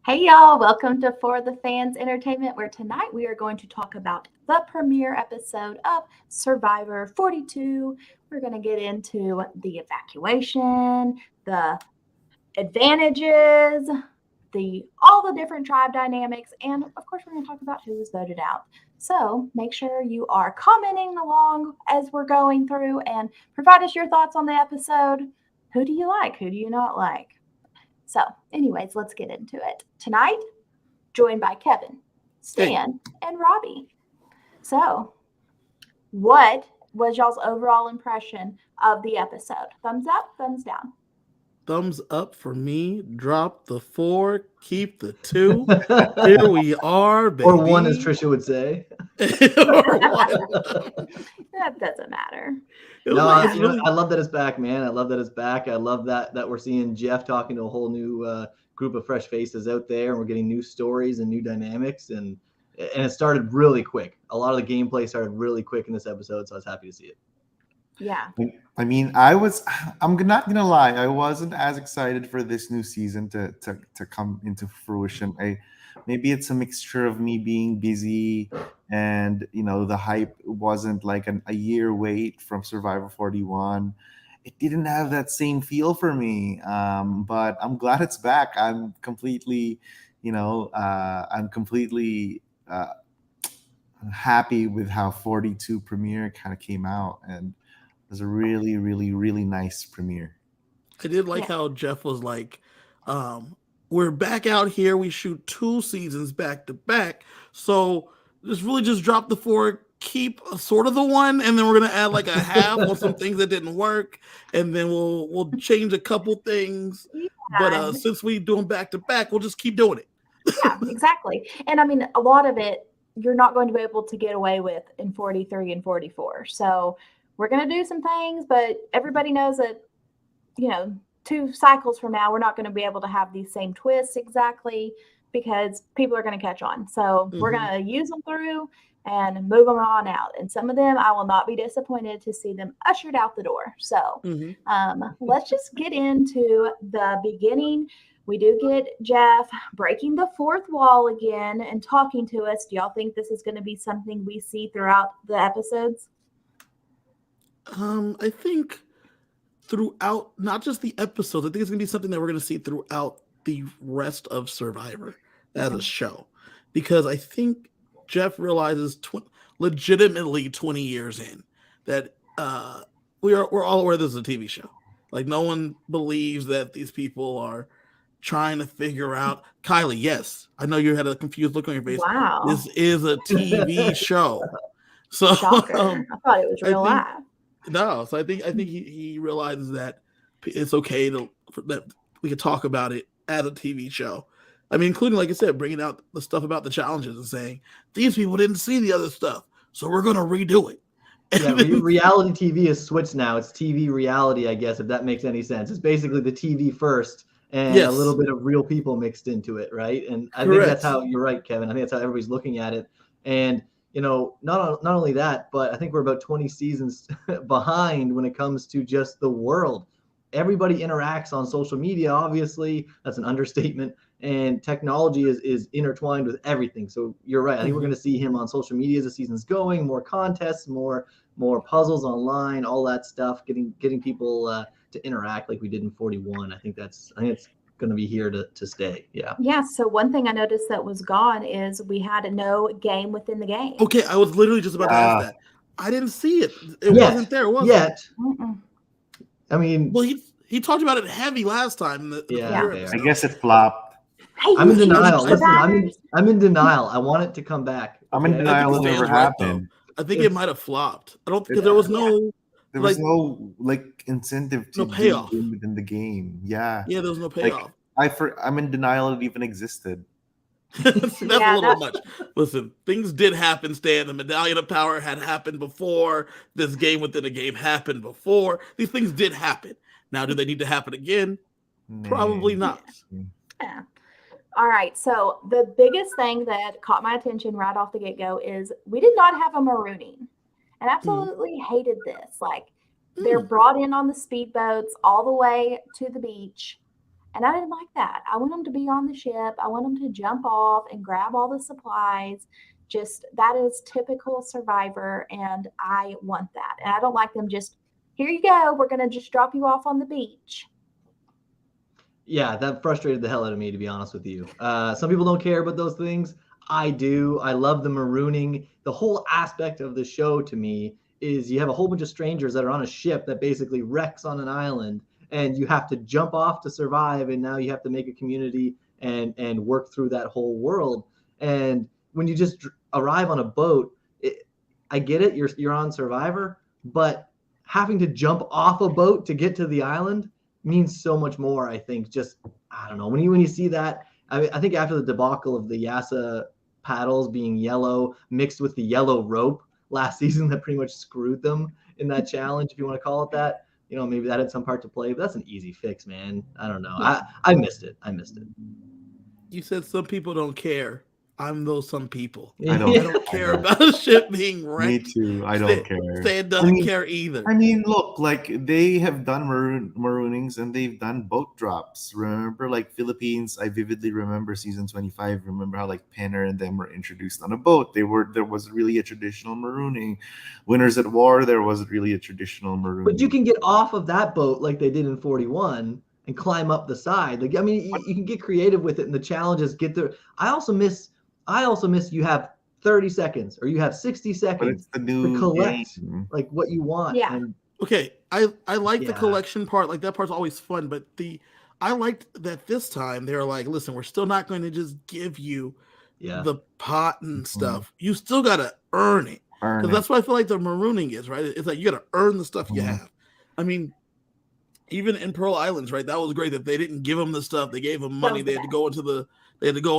Hey y'all, welcome to For the Fans Entertainment, where tonight we are going to talk about the premiere episode of Survivor 42. We're going to get into the evacuation, the advantages, all the different tribe dynamics, and of course we're going to talk about who was voted out. So make sure you are commenting along as we're going through and provide us your thoughts on the episode. Who do you like? Who do you not like? So, anyways, let's get into it. Tonight, joined by Kevin, Stan, and Robbie. So, what was y'all's overall impression of the episode? Thumbs up, thumbs down? Thumbs up for me. Drop the 4, keep the 2. Here we are, baby. Or 1, as Trisha would say. That doesn't matter. I love that it's back, man. I love that it's back. I love that we're seeing Jeff talking to a whole new group of fresh faces out there, and we're getting new stories and new dynamics, and it started really quick. A lot of the gameplay started really quick in this episode, so I was happy to see it. Yeah. I mean, I'm not gonna lie, I wasn't as excited for this new season to come into fruition. Maybe it's a mixture of me being busy and the hype wasn't like a year wait from Survivor 41. It didn't have that same feel for me, but I'm glad it's back. I'm completely happy with how 42 premiere kind of came out, and it was a really, really, really nice premiere. I did like how Jeff was like, we're back out here. We shoot 2 seasons back to back. So just drop the 4, keep sort of the 1, and then we're gonna add like a half on some things that didn't work, and then we'll change a couple things. Yeah. But since we do them back to back, we'll just keep doing it. Yeah, exactly. And I mean, a lot of it you're not going to be able to get away with in 43 and 44. So we're going to do some things, but everybody knows that, 2 cycles from now, we're not going to be able to have these same twists exactly because people are going to catch on. So we're going to use them through and move them on out. And some of them, I will not be disappointed to see them ushered out the door. So let's just get into the beginning. We do get Jeff breaking the 4th wall again and talking to us. Do y'all think this is going to be something we see throughout the episodes? I think throughout, not just the episodes, I think it's going to be something that we're going to see throughout the rest of Survivor as a show. Because I think Jeff realizes legitimately 20 years in that we're all aware this is a TV show. Like, no one believes that these people are trying to figure out. Kiley, yes, I know you had a confused look on your face. Wow. This is a TV show. So I thought it was real life. No, so I think he realizes that it's okay that we can talk about it as a TV show. I mean, including, like I said, bringing out the stuff about the challenges and saying these people didn't see the other stuff, so we're gonna redo it. Yeah, reality TV is switched now. It's TV reality, I guess, if that makes any sense. It's basically the TV first and a little bit of real people mixed into it, right? And I think that's how you're right, Kevin. I think that's how everybody's looking at it. And not only that, but I think we're about 20 seasons behind when it comes to just the world. Everybody interacts on social media, obviously. That's an understatement. And technology is intertwined with everything. So you're right. I think we're going to see him on social media as the season's going, more contests, more puzzles online, all that stuff, getting people to interact like we did in 41. I think it's going to be here to stay. Yeah. So one thing I noticed that was gone is we had no game within the game. Okay, I was literally just about to ask that. I didn't see it. It wasn't there, was it? Mm-mm. I mean, well, he talked about it heavy last time. I guess it flopped. Hey, I'm in denial. Listen, I'm in denial. I want it to come back. I'm in denial it never happened. I think it might have flopped. I don't think there was no. There was no incentive to payoff within the game. Yeah, there was no payoff. I'm in denial it even existed. That's a little much. Listen, things did happen, Stan. The Medallion of Power had happened before. This game within a game happened before. These things did happen. Now, do they need to happen again? Probably not. Yeah. All right. So the biggest thing that caught my attention right off the get-go is we did not have a marooning. And absolutely hated this. Like, they're brought in on the speedboats all the way to the beach. And I didn't like that. I want them to be on the ship. I want them to jump off and grab all the supplies. Just that is typical Survivor, and I want that. And I don't like them just, here you go, we're going to just drop you off on the beach. Yeah, that frustrated the hell out of me, to be honest with you. Some people don't care about those things. I do. I love the marooning. The whole aspect of the show to me is you have a whole bunch of strangers that are on a ship that basically wrecks on an island, and you have to jump off to survive, and now you have to make a community and work through that whole world. And when you just arrive on a boat, I get it, you're on Survivor, but having to jump off a boat to get to the island means so much more. I think I don't know, when you see that, I think after the debacle of the Yasa paddles being yellow mixed with the yellow rope last season that pretty much screwed them in that challenge, if you want to call it that, maybe that had some part to play, but that's an easy fix, man. I don't know. I missed it. You said some people don't care. I'm those some people. I don't care about a ship being wrecked. Me too. I don't care. Stan doesn't care either. I mean, look, like they have done maroonings and they've done boat drops. Remember, like Philippines, I vividly remember season 25. Remember how like Penner and them were introduced on a boat. There was really a traditional marooning. Winners at War, there wasn't really a traditional marooning. But you can get off of that boat like they did in 41 and climb up the side. Like, I mean, you can get creative with it, and the challenges get there. I also miss you have 30 seconds or you have 60 seconds to collect like what you want. Yeah. And okay, I like the collection part. Like that part's always fun, but I liked that this time they're like, listen, we're still not going to just give you the pot and stuff. You still got to earn it. Because that's what I feel like the marooning is, right? It's like you got to earn the stuff you have. I mean, even in Pearl Islands, right? That was great that they didn't give them the stuff. They gave them money. They had to go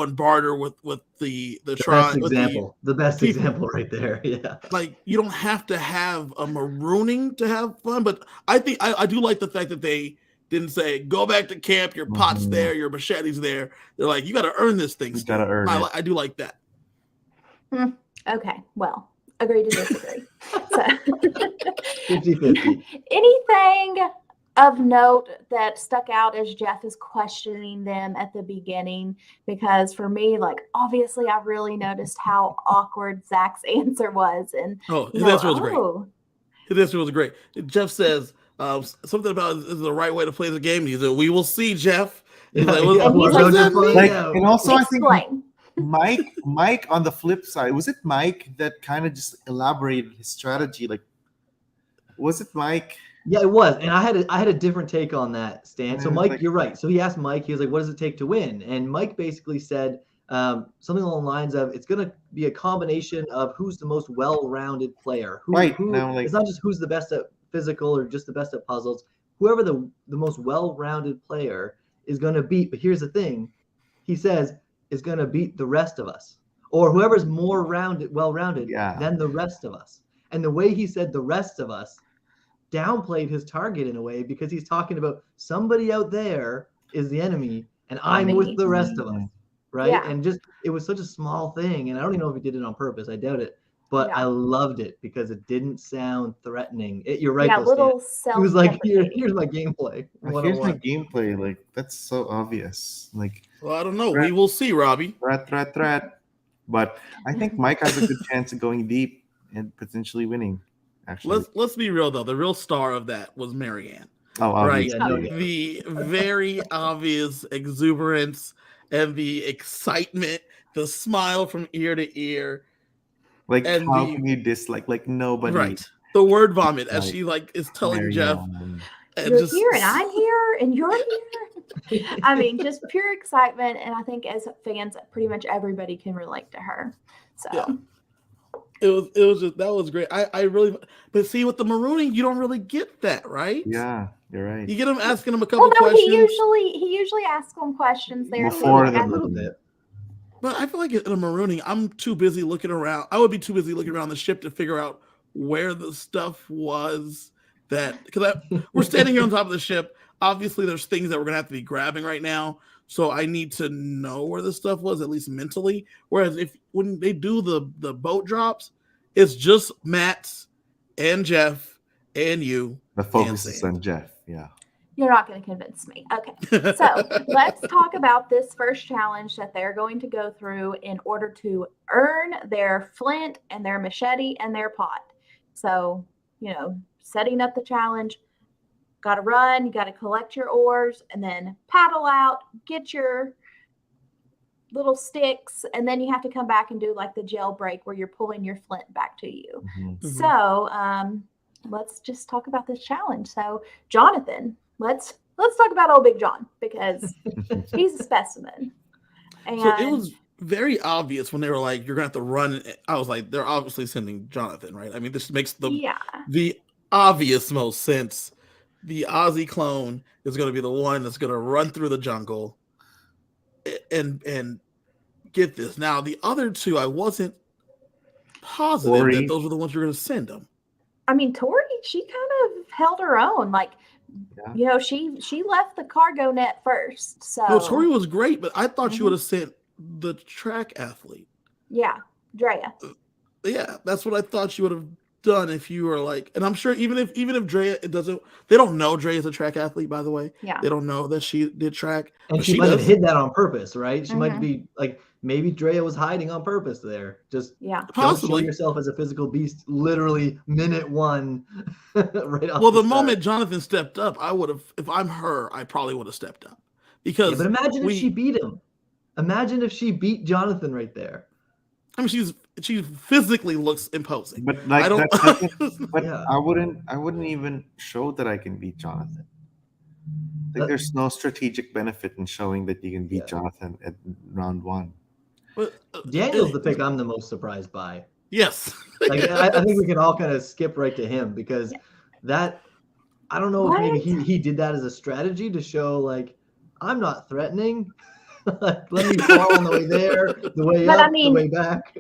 and barter with the tribe. The best example right there. Yeah. Like you don't have to have a marooning to have fun, but I think I do like the fact that they didn't say go back to camp. Your pot's there, your machete's there. They're like you got to earn this thing. You got to earn it. I do like that. Okay, well, agree to disagree. So 50-50. Anything of note that stuck out as Jeff is questioning them at the beginning? Because for me, like obviously I really noticed how awkward Zach's answer was. And his answer was great. His answer was great. Jeff says something about is the right way to play the game. He said, "We will see, Jeff." He's like, and also I think Mike on the flip side, was it Mike that kind of just elaborated his strategy? Like, was it Mike? Yeah, it was, and I had a different take on that, Stan. So Mike, you're right. So he asked Mike, he was like, "What does it take to win?" And Mike basically said something along the lines of, "It's going to be a combination of who's the most well-rounded player. It's not just who's the best at physical or just the best at puzzles. Whoever the most well-rounded player is going to beat." But here's the thing, he says, is going to beat the rest of us, or whoever's more well-rounded than the rest of us. And the way he said the rest of us downplayed his target in a way, because he's talking about somebody out there is the enemy and I'm with the rest of us, right? Yeah. And just it was such a small thing, and I don't even know if he did it on purpose. I doubt it, but I loved it because it didn't sound threatening. You're right. Yeah, little self. He was like, here's my gameplay. Here's my gameplay. Like that's so obvious. Like, well, I don't know. We will see, Robbie. Threat. But I think Mike has a good chance of going deep and potentially winning. Actually, let's be real though. The real star of that was Marianne. Oh, right. The very obvious exuberance and the excitement, the smile from ear to ear. Like, and how can you dislike? Like nobody. Right. The word vomit as she like is telling Marianne. Jeff. And you're here and I'm here and you're here. I mean, just pure excitement. And I think as fans, pretty much everybody can relate to her. So. Yeah. It was just that was great. I really, but see with the marooning, you don't really get that, right? Yeah, you're right. You get him asking him a couple questions. He usually asks them questions there before a little bit. But I feel like in a marooning, I'm too busy looking around. I would be too busy looking around the ship to figure out where the stuff was because we're standing here on top of the ship. Obviously, there's things that we're gonna have to be grabbing right now. So I need to know where the stuff was, at least mentally. Whereas when they do the boat drops, it's just Matt and Jeff and you. The focus is on Jeff, yeah. You're not going to convince me. Okay. So let's talk about this first challenge that they're going to go through in order to earn their flint and their machete and their pot. So, setting up the challenge, got to run, you got to collect your oars and then paddle out, get your little sticks, and then you have to come back and do like the jailbreak where you're pulling your flint back to you. Mhm. So, let's just talk about this challenge. So, Jonathan, let's talk about old Big John because he's a specimen. And So it was very obvious when they were like, "You're gonna have to run." I was like, "They're obviously sending Jonathan, right?" I mean, this makes the obvious most sense. The Aussie clone is going to be the one that's going to run through the jungle and get this. Now, the other two, I wasn't positive Tori. that those were the ones you're going to send them. I mean, Tori, she kind of held her own. Like, she left the cargo net first. So No, Tori was great, but I thought you would have sent the track athlete. Yeah, Drea. Yeah, that's what I thought you would have done if you were like, and I'm sure even if Drea they don't know Drea is a track athlete, by the way. Yeah. They don't know that she did track. And she might have hid that on purpose, right? She might be like, maybe Drea was hiding on purpose there. Just possibly don't show yourself as a physical beast literally minute one. Right off well, the start. moment Jonathan stepped up, I would have, if I'm her, I probably would have stepped up. Because but imagine if she beat him. Imagine if she beat Jonathan right there. I mean, she physically looks imposing. But like I don't, but I wouldn't even show that I can beat Jonathan. I think there's no strategic benefit in showing that you can beat Jonathan at round one. But, Daniel's the pick I'm the most surprised by. Yes. Like I think we can all kind of skip right to him because that I don't know if maybe he did that as a strategy to show like I'm not threatening. Like, let me fall on the way there, the way up, the way back.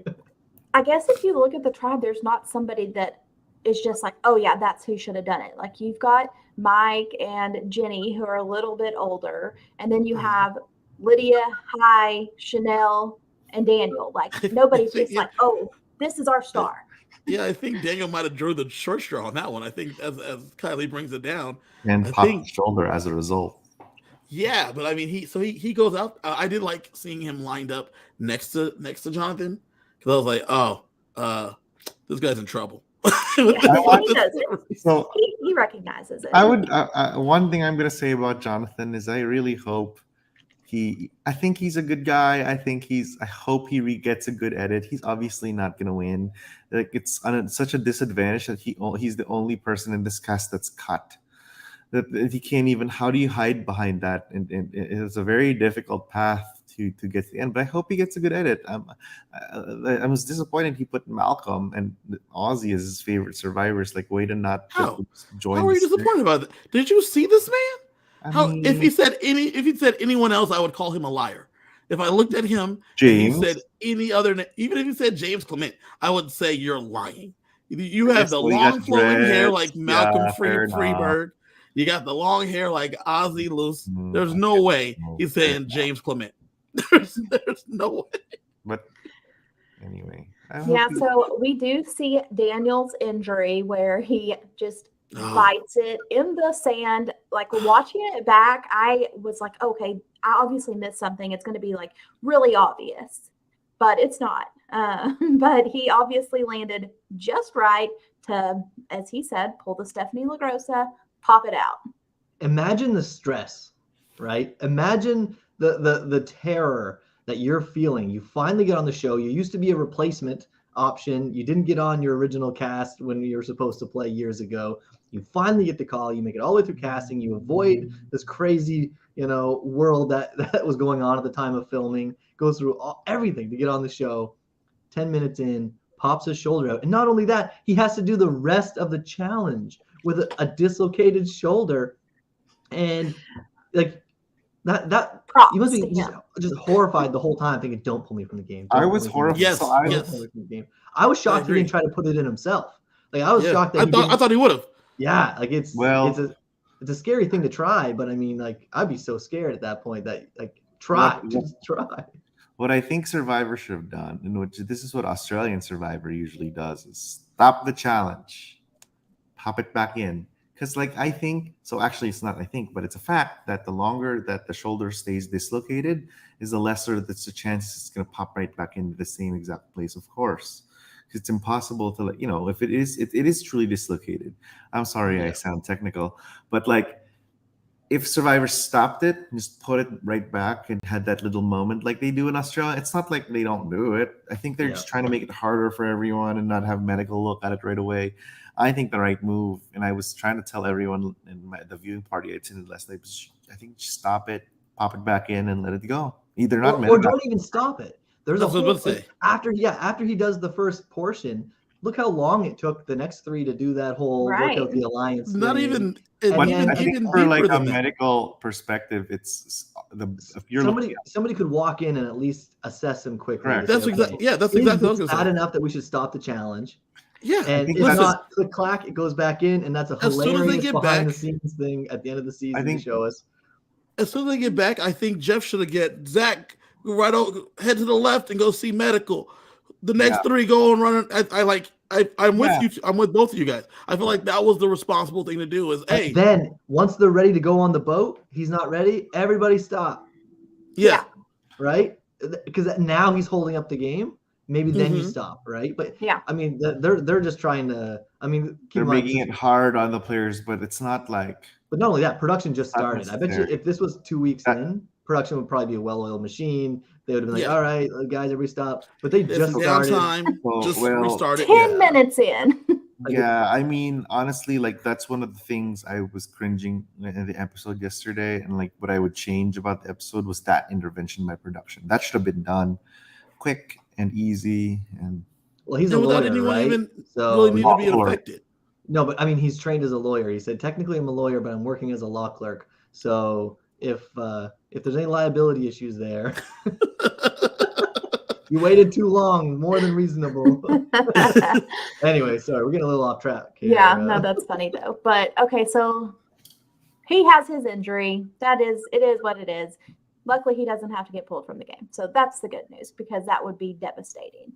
I guess if you look at the tribe, there's not somebody that is just like, oh yeah, that's who should have done it. Like you've got Mike and Jenny who are a little bit older, and then you have Lydia, Chanel, and Daniel. Like nobody's just like, oh, this is our star. Yeah, I think Daniel might have drew the short straw on that one. I think as Kiley brings it down, and popped his shoulder as a result. Yeah, but I mean, he goes out. I did like seeing him lined up next to Jonathan because I was like, oh, this guy's in trouble. He does it. So he recognizes it. I would. One thing I'm going to say about Jonathan is I really hope I think he's a good guy. I hope he gets a good edit. He's obviously not going to win. Like it's such a disadvantage that he's the only person in this cast that's cut. That he can't even. How do you hide behind that? And it's a very difficult path to get to the end. But I hope he gets a good edit. I was disappointed he put Malcolm and Ozzy as his favorite survivors. Like way to not join. How are you disappointed about that? Did you see this man? If he said anyone else, I would call him a liar. If I looked at him, James, he said any other, even if he said James Clement, I would say you're lying. You have the long flowing hair like Malcolm Freeberg. You got the long hair like Ozzy Loose. There's no way he's saying James Clement. There's no way. But anyway. So we do see Daniel's injury where he just bites it in the sand. Like watching it back, I was like, okay, I obviously missed something. It's going to be like really obvious, but it's not. But he obviously landed just right to, as he said, pull the Stephanie LaGrossa, pop it out. Imagine the stress, right? Imagine the terror that you're feeling. You finally get on the show. You used to be a replacement option. You didn't get on your original cast when you were supposed to play years ago. You finally get the call. You make it all the way through casting. You avoid this crazy, world that was going on at the time of filming. Goes through everything to get on the show. 10 minutes in, pops his shoulder out. And not only that, he has to do the rest of the challenge with a dislocated shoulder. And like that Props, you must be just horrified the whole time thinking, don't pull me from the game. I was horrified. Yes. I was shocked he didn't try to put it in himself. Like I was shocked that I thought he would have. Yeah, like it's a scary thing to try, but I mean, like I'd be so scared at that point that like just try. What I think Survivor should have done, and which this is what Australian Survivor usually does, is stop the challenge, pop it back in, Because like I think so actually it's not I think, but it's a fact that the longer that the shoulder stays dislocated is the lesser that's the chance it's gonna pop right back into the same exact place, of course. It's impossible to like, if it is truly dislocated. I'm sorry I sound technical, but like if Survivor stopped it, just put it right back and had that little moment like they do in Australia, it's not like they don't do it. I think they're just trying to make it harder for everyone and not have medical look at it right away. I think the right move, and I was trying to tell everyone in the viewing party I attended last night, I think just stop it, pop it back in, and let it go. Either not or don't even stop it. There's That's a whole say. after he does the first portion. Look how long it took the next three to do that whole work out the alliance. Not thing. even. I think for like a that. medical perspective, it's if you're somebody could walk in and at least assess him quickly. Correct. That's exactly. Yeah, that's exactly what I was bad enough that we should stop the challenge. Yeah, and if not, click clack, it goes back in, and that's a hilarious behind the scenes thing at the end of the season to show us. As soon as they get back, I think Jeff should have get Zach right over, head to the left and go see medical. The next three go and run. I'm with you. I'm with both of you guys. I feel like that was the responsible thing to do. And then once they're ready to go on the boat, he's not ready. Everybody stop. Yeah. Right. Because now he's holding up the game. Maybe then you stop, right? But I mean, they're just trying to. I mean, they're making it hard on the players, but it's not like. But not only that, production just started. I bet you if this was 2 weeks in, production would probably be a well-oiled machine. They would have been like, "All right, guys, everybody stop." But they just started. Restarted. 10 minutes in. Yeah, I mean, honestly, like that's one of the things I was cringing in the episode yesterday, and like what I would change about the episode was that intervention by production. That should have been done quick and easy. And he's a lawyer, right? So really need to be affected. No, but I mean, he's trained as a lawyer. He said, technically, I'm a lawyer, but I'm working as a law clerk. So if there's any liability issues there, you waited too long, more than reasonable. Anyway, sorry, we're getting a little off track here. Yeah, no, that's funny though. But okay, so he has his injury. It is what it is. Luckily, he doesn't have to get pulled from the game. So that's the good news, because that would be devastating.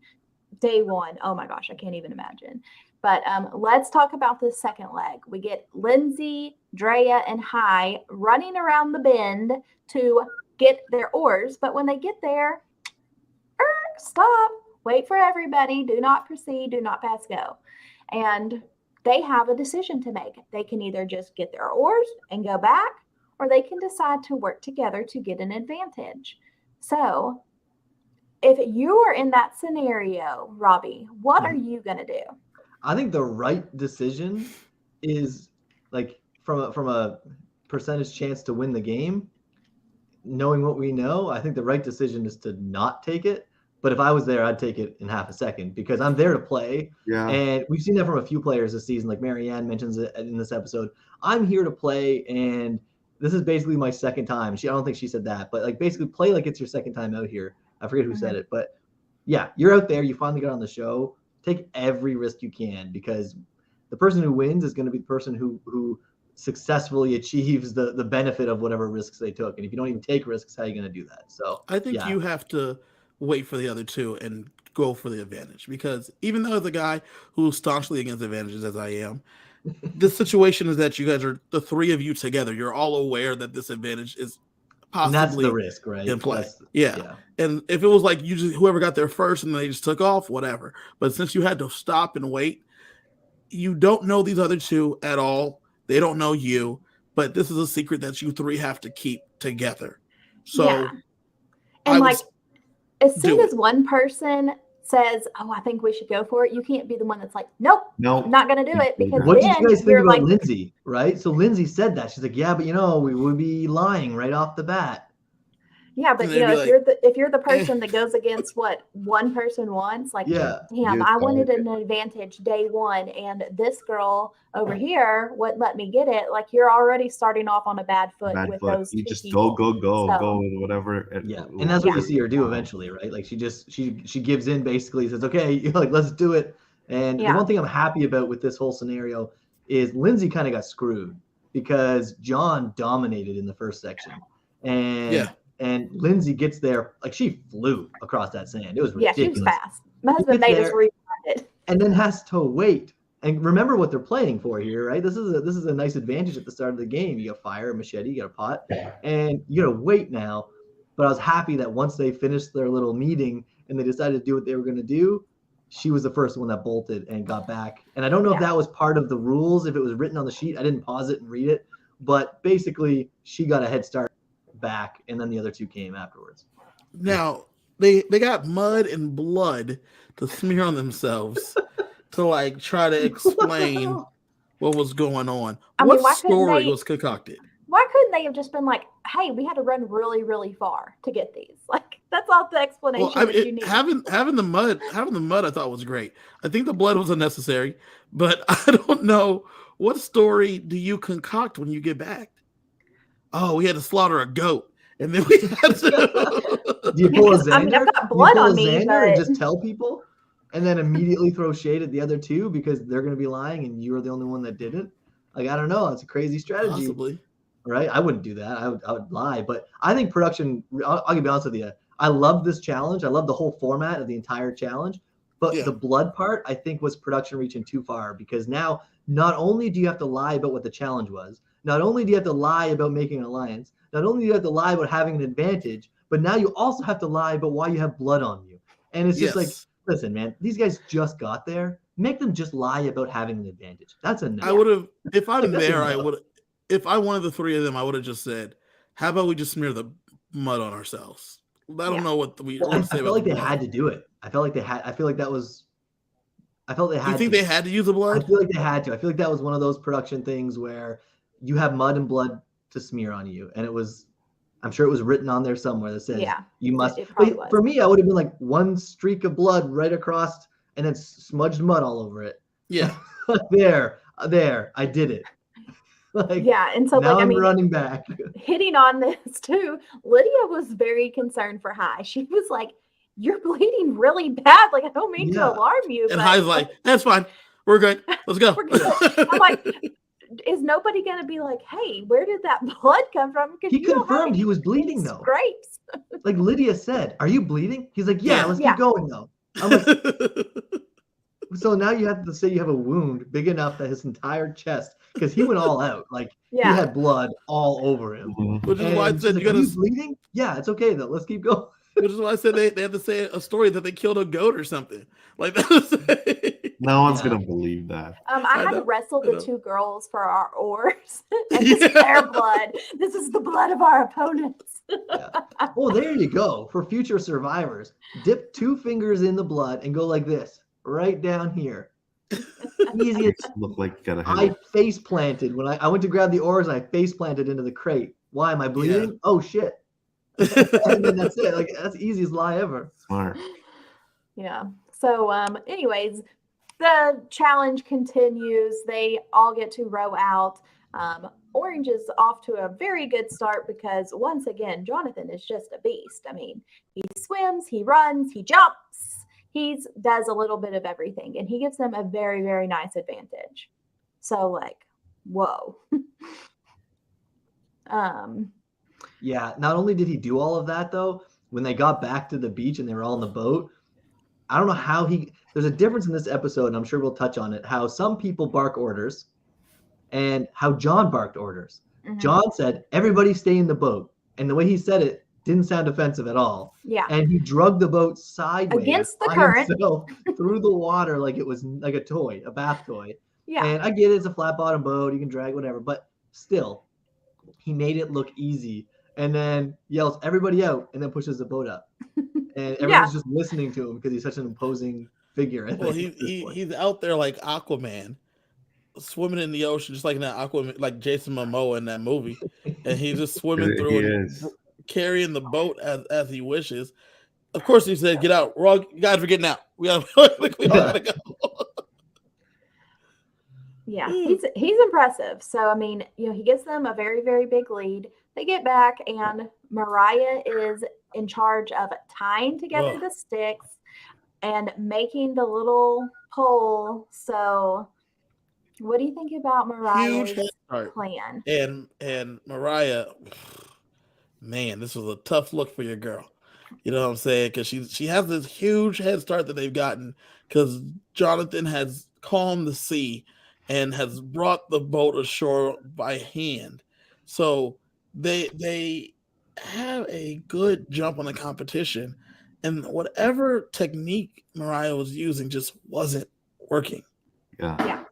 Day one, oh my gosh, I can't even imagine. But let's talk about the second leg. We get Lindsay, Drea, and Hai running around the bend to get their oars. But when they get there, stop, wait for everybody, do not proceed, do not pass go. And they have a decision to make. They can either just get their oars and go back, or they can decide to work together to get an advantage. So if you are in that scenario, Robbie, what are you going to do? I think the right decision is, like, from a percentage chance to win the game, knowing what we know, I think the right decision is to not take it. But if I was there, I'd take it in half a second, because I'm there to play. Yeah. And we've seen that from a few players this season. Like Marianne mentions it in this episode. I'm here to play, and this is basically my second time. I don't think she said that, but like basically play like it's your second time out here. I forget who said it, but yeah, you're out there. You finally got on the show. Take every risk you can, because the person who wins is going to be the person who successfully achieves the benefit of whatever risks they took. And if you don't even take risks, how are you going to do that? So I think you have to wait for the other two and go for the advantage, because even though as a guy who's staunchly against advantages, as I am, this situation is that you guys are, the three of you together, you're all aware that this advantage is possibly, and that's the risk, right? In play. Yeah. And if it was like you just, whoever got there first and they just took off, whatever. But since you had to stop and wait, you don't know these other two at all. They don't know you, but this is a secret that you three have to keep together. So, and as soon as one person says, "Oh, I think we should go for it," you can't be the one that's like, "Nope, I'm not going to do it," because what did you guys think about Lindsay? Right? So Lindsay said that, she's like, "Yeah, but we would be lying right off the bat." Yeah, but if you're the person that goes against what one person wants, like, damn, I wanted an advantage day one, and this girl over here wouldn't let me get it. Like, you're already starting off on a bad foot with those. You just go with whatever. And that's what we see her do eventually, right? Like she gives in, basically says, "Okay, like let's do it." And the one thing I'm happy about with this whole scenario is Lindsay kind of got screwed, because John dominated in the first section, and Lindsay gets there, like she flew across that sand. It was ridiculous. Yeah, she was fast. My husband made us rewind it. And then has to wait And remember what they're playing for here, right? This is a nice advantage at the start of the game. You got fire, a machete, you got a pot, and you got to wait now. But I was happy that once they finished their little meeting and they decided to do what they were going to do, she was the first one that bolted and got back. And I don't know if that was part of the rules, if it was written on the sheet. I didn't pause it and read it. But basically, she got a head start back, and then the other two came afterwards. Now, they got mud and blood to smear on themselves to like try to explain what was going on. What story was concocted? Why couldn't they have just been like, hey, we had to run really, really far to get these? Like, that's all the explanation you need. Having the mud, I thought was great. I think the blood was unnecessary, but I don't know, what story do you concoct when you get back? Oh, we had to slaughter a goat, and then we had to. Do you pull a Xander? I mean, I've got blood on me, and just tell people, and then immediately throw shade at the other two because they're going to be lying, and you're the only one that didn't? Like, I don't know. It's a crazy strategy. Possibly. Right? I wouldn't do that. I would lie. But I think production, I'll be honest with you. I love this challenge. I love the whole format of the entire challenge. But the blood part, I think, was production reaching too far, because now not only do you have to lie about what the challenge was, not only do you have to lie about making an alliance, not only do you have to lie about having an advantage, but now you also have to lie about why you have blood on you. And it's just like, listen, man, these guys just got there. Make them just lie about having an advantage. That's enough. I would have, if I'm there, I would. If I wanted the three of them, I would have just said, "How about we just smear the mud on ourselves?" I don't know what we. I felt like they had to do it. I felt like they had. I feel like that was. I felt they had. You think they had to use the blood? I feel like they had to. I feel like that was one of those production things where you have mud and blood to smear on you, and it was. I'm sure it was written on there somewhere that says you must. But for me, I would have been like one streak of blood right across, and then smudged mud all over it. Yeah. there, I did it. Like, and so now I'm running back. Hitting on this too, Lydia was very concerned for Hai. She was like, "You're bleeding really bad. Like, I don't mean to alarm you." And Hai's like, "That's fine. We're good. Let's go." We're good. I'm like, is nobody gonna be like, "Hey, where did that blood come from?" Because he confirmed he was bleeding though. Grapes. Like Lydia said, "Are you bleeding?" He's like, "Yeah, let's keep going though." I'm like, so now you have to say you have a wound big enough that his entire chest, because he went all out. Like he had blood all over him. Which is why I said, like, "Are you bleeding?" Yeah, it's okay though. Let's keep going. Which is why I said they have to say a story that they killed a goat or something. Like that. No one's gonna believe that. I had to wrestle the two girls for our oars. And this is their blood. This is the blood of our opponents. Well, there you go. For future survivors, dip 2 fingers in the blood and go like this, right down here. Easiest. Look like you gotta. I face planted when I went to grab the oars. And I face planted into the crate. Why am I bleeding? Yeah. Oh shit! And then that's it. Like, that's the easiest lie ever. Smart. Yeah. So, anyways, the challenge continues. They all get to row out. Orange is off to a very good start because once again, Jonathan is just a beast. I mean, he swims, he runs, he jumps. He does a little bit of everything, and he gives them a very, very nice advantage. So, like, whoa. Yeah, not only did he do all of that, though, when they got back to the beach and they were all in the boat, I don't know how there's a difference in this episode, and I'm sure we'll touch on it, how some people bark orders and how John barked orders. Mm-hmm. John said, "Everybody stay in the boat." And the way he said it didn't sound offensive at all. Yeah. And he drugged the boat sideways against the current through the water like it was like a toy, a bath toy. Yeah. And I get it, it's a flat bottom boat, you can drag whatever, but still, he made it look easy. And then yells everybody out and then pushes the boat up. And everyone's just listening to him because he's such an imposing figure. Well, he's out there like Aquaman, swimming in the ocean, just like in that Aquaman, like Jason Momoa in that movie. And he's just swimming through and carrying the boat as he wishes. Of course, he said, "Get out. We're all, you guys are getting out. We all gotta go." Yeah, he's impressive. So, I mean, he gives them a very, very big lead. They get back, and Mariah is in charge of tying together the sticks and making the little pole. So, what do you think about Mariah's plan? And Mariah, man, this was a tough look for your girl. You know what I'm saying? Because she has this huge head start that they've gotten because Jonathan has calmed the sea and has brought the boat ashore by hand. So they have a good jump on the competition, and whatever technique Mariah was using just wasn't working. Yeah.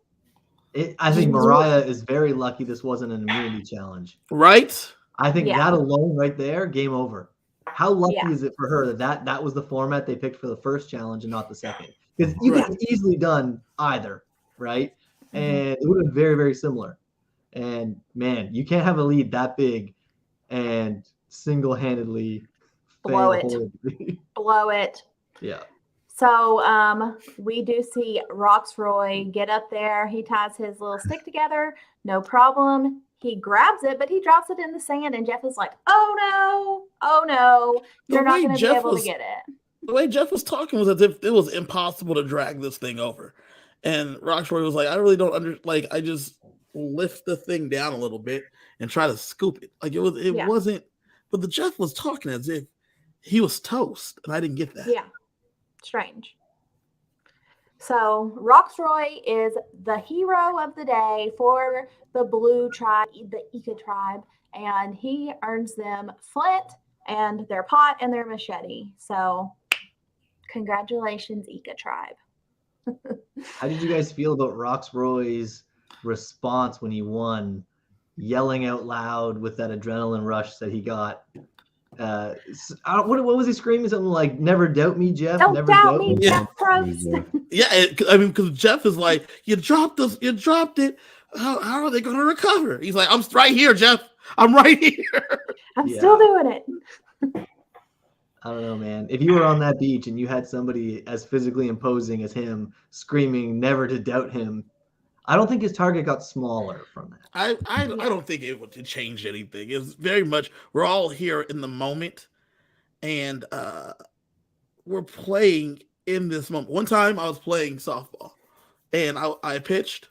I think Mariah is very lucky this wasn't an immunity challenge. Right? I think that alone right there, game over. How lucky is it for her that was the format they picked for the first challenge and not the second? Because you could have easily done either, right? And it would have been very, very similar. And man, you can't have a lead that big and single-handedly blow fail it. Blow it. Yeah. So we do see Roxroy get up there. He ties his little stick together. No problem. He grabs it, but he drops it in the sand. And Jeff is like, oh no, you're not going to be able to get it. The way Jeff was talking was as if it was impossible to drag this thing over. And Roxroy was like, I really don't I just lift the thing down a little bit and try to scoop it. Like it wasn't, but the Jeff was talking as if he was toast. And I didn't get that. Yeah. Strange. So Roxroy is the hero of the day for the blue tribe, the Ika tribe, and he earns them flint and their pot and their machete. So congratulations, Ika tribe. How did you guys feel about Roxroy's response when he won, yelling out loud with that adrenaline rush that he got? What was he screaming? Something like, "Never doubt me, Jeff. Don't Never doubt me, Jeff Probst." Yeah, because Jeff is like, you dropped it. How are they going to recover? He's like, I'm right here, Jeff. I'm right here. I'm still doing it. I don't know, man. If you were on that beach and you had somebody as physically imposing as him screaming never to doubt him, I don't think his target got smaller from that. I don't think it would change anything. It's very much, we're all here in the moment, and we're playing in this moment. One time I was playing softball, and I pitched.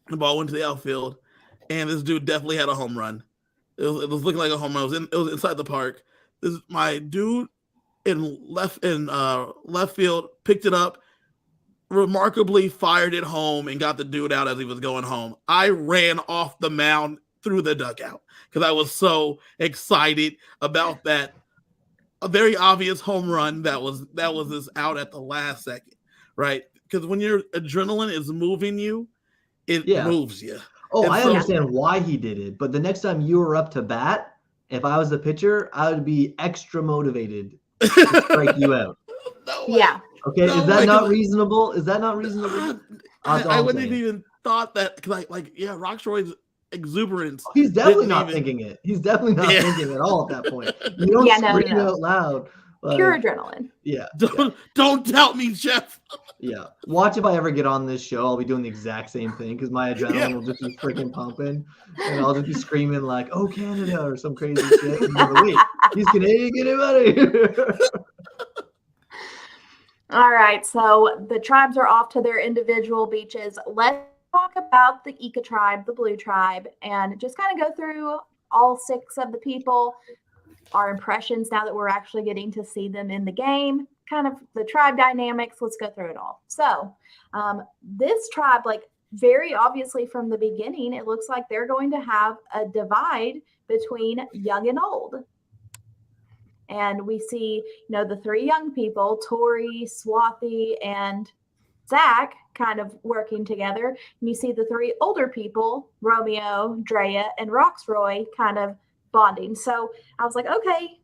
The ball went to the outfield, and this dude definitely had a home run. It was looking like a home run. It was inside the park. My dude in left field picked it up, remarkably fired it home, and got the dude out as he was going home. I ran off the mound through the dugout because I was so excited about that. A very obvious home run that was just out at the last second, right? Because when your adrenaline is moving you, it moves you. Oh, I understand why he did it, but the next time you were up to bat, if I was the pitcher, I would be extra motivated to strike you out. Okay, is that not reasonable? Is that not reasonable? I wouldn't have even thought that, because Roxroy's exuberance. He's definitely not thinking it. He's definitely not thinking at all at that point. You don't scream out loud. Pure adrenaline. Yeah. Don't doubt me, Jeff. Yeah. Watch if I ever get on this show, I'll be doing the exact same thing because my adrenaline will just be freaking pumping, and I'll just be screaming like, "Oh, Canada," or some crazy shit. And like, wait, he's Canadian, get him out of here. All right, so the tribes are off to their individual beaches. Let's talk about the Ika tribe, the blue tribe, and just kind of go through all 6 of the people, our impressions now that we're actually getting to see them in the game, kind of the tribe dynamics. Let's go through it all. So this tribe, very obviously from the beginning, it looks like they're going to have a divide between young and old. And we see, the 3 young people, Tori, Swathi, and Zach, kind of working together. And you see the 3 older people, Romeo, Drea, and Roxroy, kind of bonding. So I was like, okay,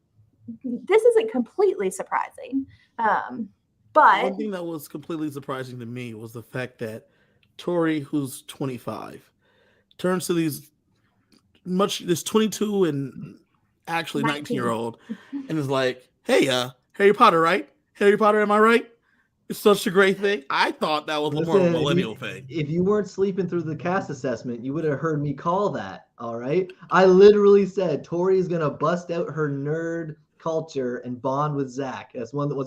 this isn't completely surprising. But one thing that was completely surprising to me was the fact that Tori, who's 25, turns to this 22 and actually 19-year-old and is like, hey, Harry Potter, right? Harry Potter, am I right? It's such a great thing. I thought that was a more millennial thing. If you weren't sleeping through the cast assessment, you would have heard me call that, all right? I literally said Tori's going to bust out her nerd culture and bond with Zach. That's one of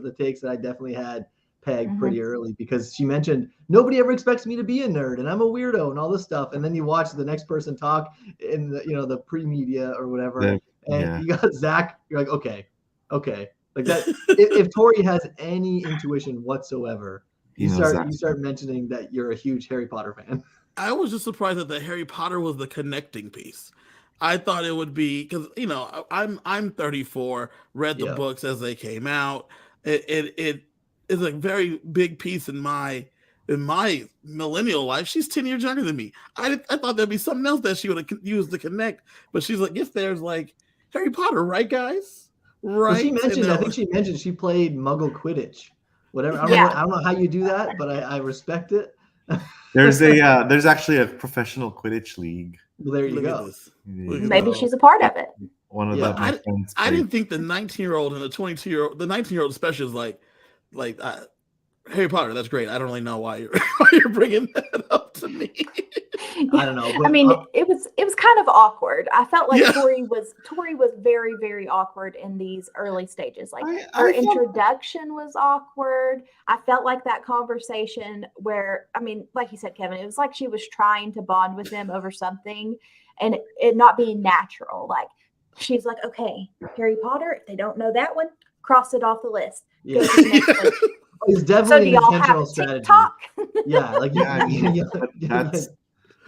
the takes that I definitely had pegged pretty early, because she mentioned nobody ever expects me to be a nerd and I'm a weirdo and all this stuff. And then you watch the next person talk in the pre-media or whatever, and you got Zach. You're like, okay. Like that. if Tori has any intuition whatsoever, You start mentioning that you're a huge Harry Potter fan. I was just surprised that the Harry Potter was the connecting piece. I thought it would be because I'm 34, read the books as they came out. It is a very big piece in my millennial life. She's 10 years younger than me. I thought there'd be something else that she would have used to connect, but she's like, if there's like Harry Potter, right, guys? Right. Well, she mentioned. I think she mentioned she played Muggle Quidditch. Whatever. I don't know how you do that, but I respect it. There's actually a professional Quidditch league. Well, there you go. Maybe she's a part of it. One of the I didn't think the 19-year-old and the 22-year-old, the 19-year-old especially is like Harry Potter. That's great. I don't really know why you're bringing that up to me. I don't know. But, I mean, it was kind of awkward. I felt like Tori was very, very awkward in these early stages. Like her introduction was awkward. I felt like that conversation where, I mean, like you said, Kevin, it was like she was trying to bond with him over something and it not being natural. Like she's like, okay, Harry Potter, if they don't know that one, cross it off the list. Yeah. It's definitely an intentional strategy. Yeah, like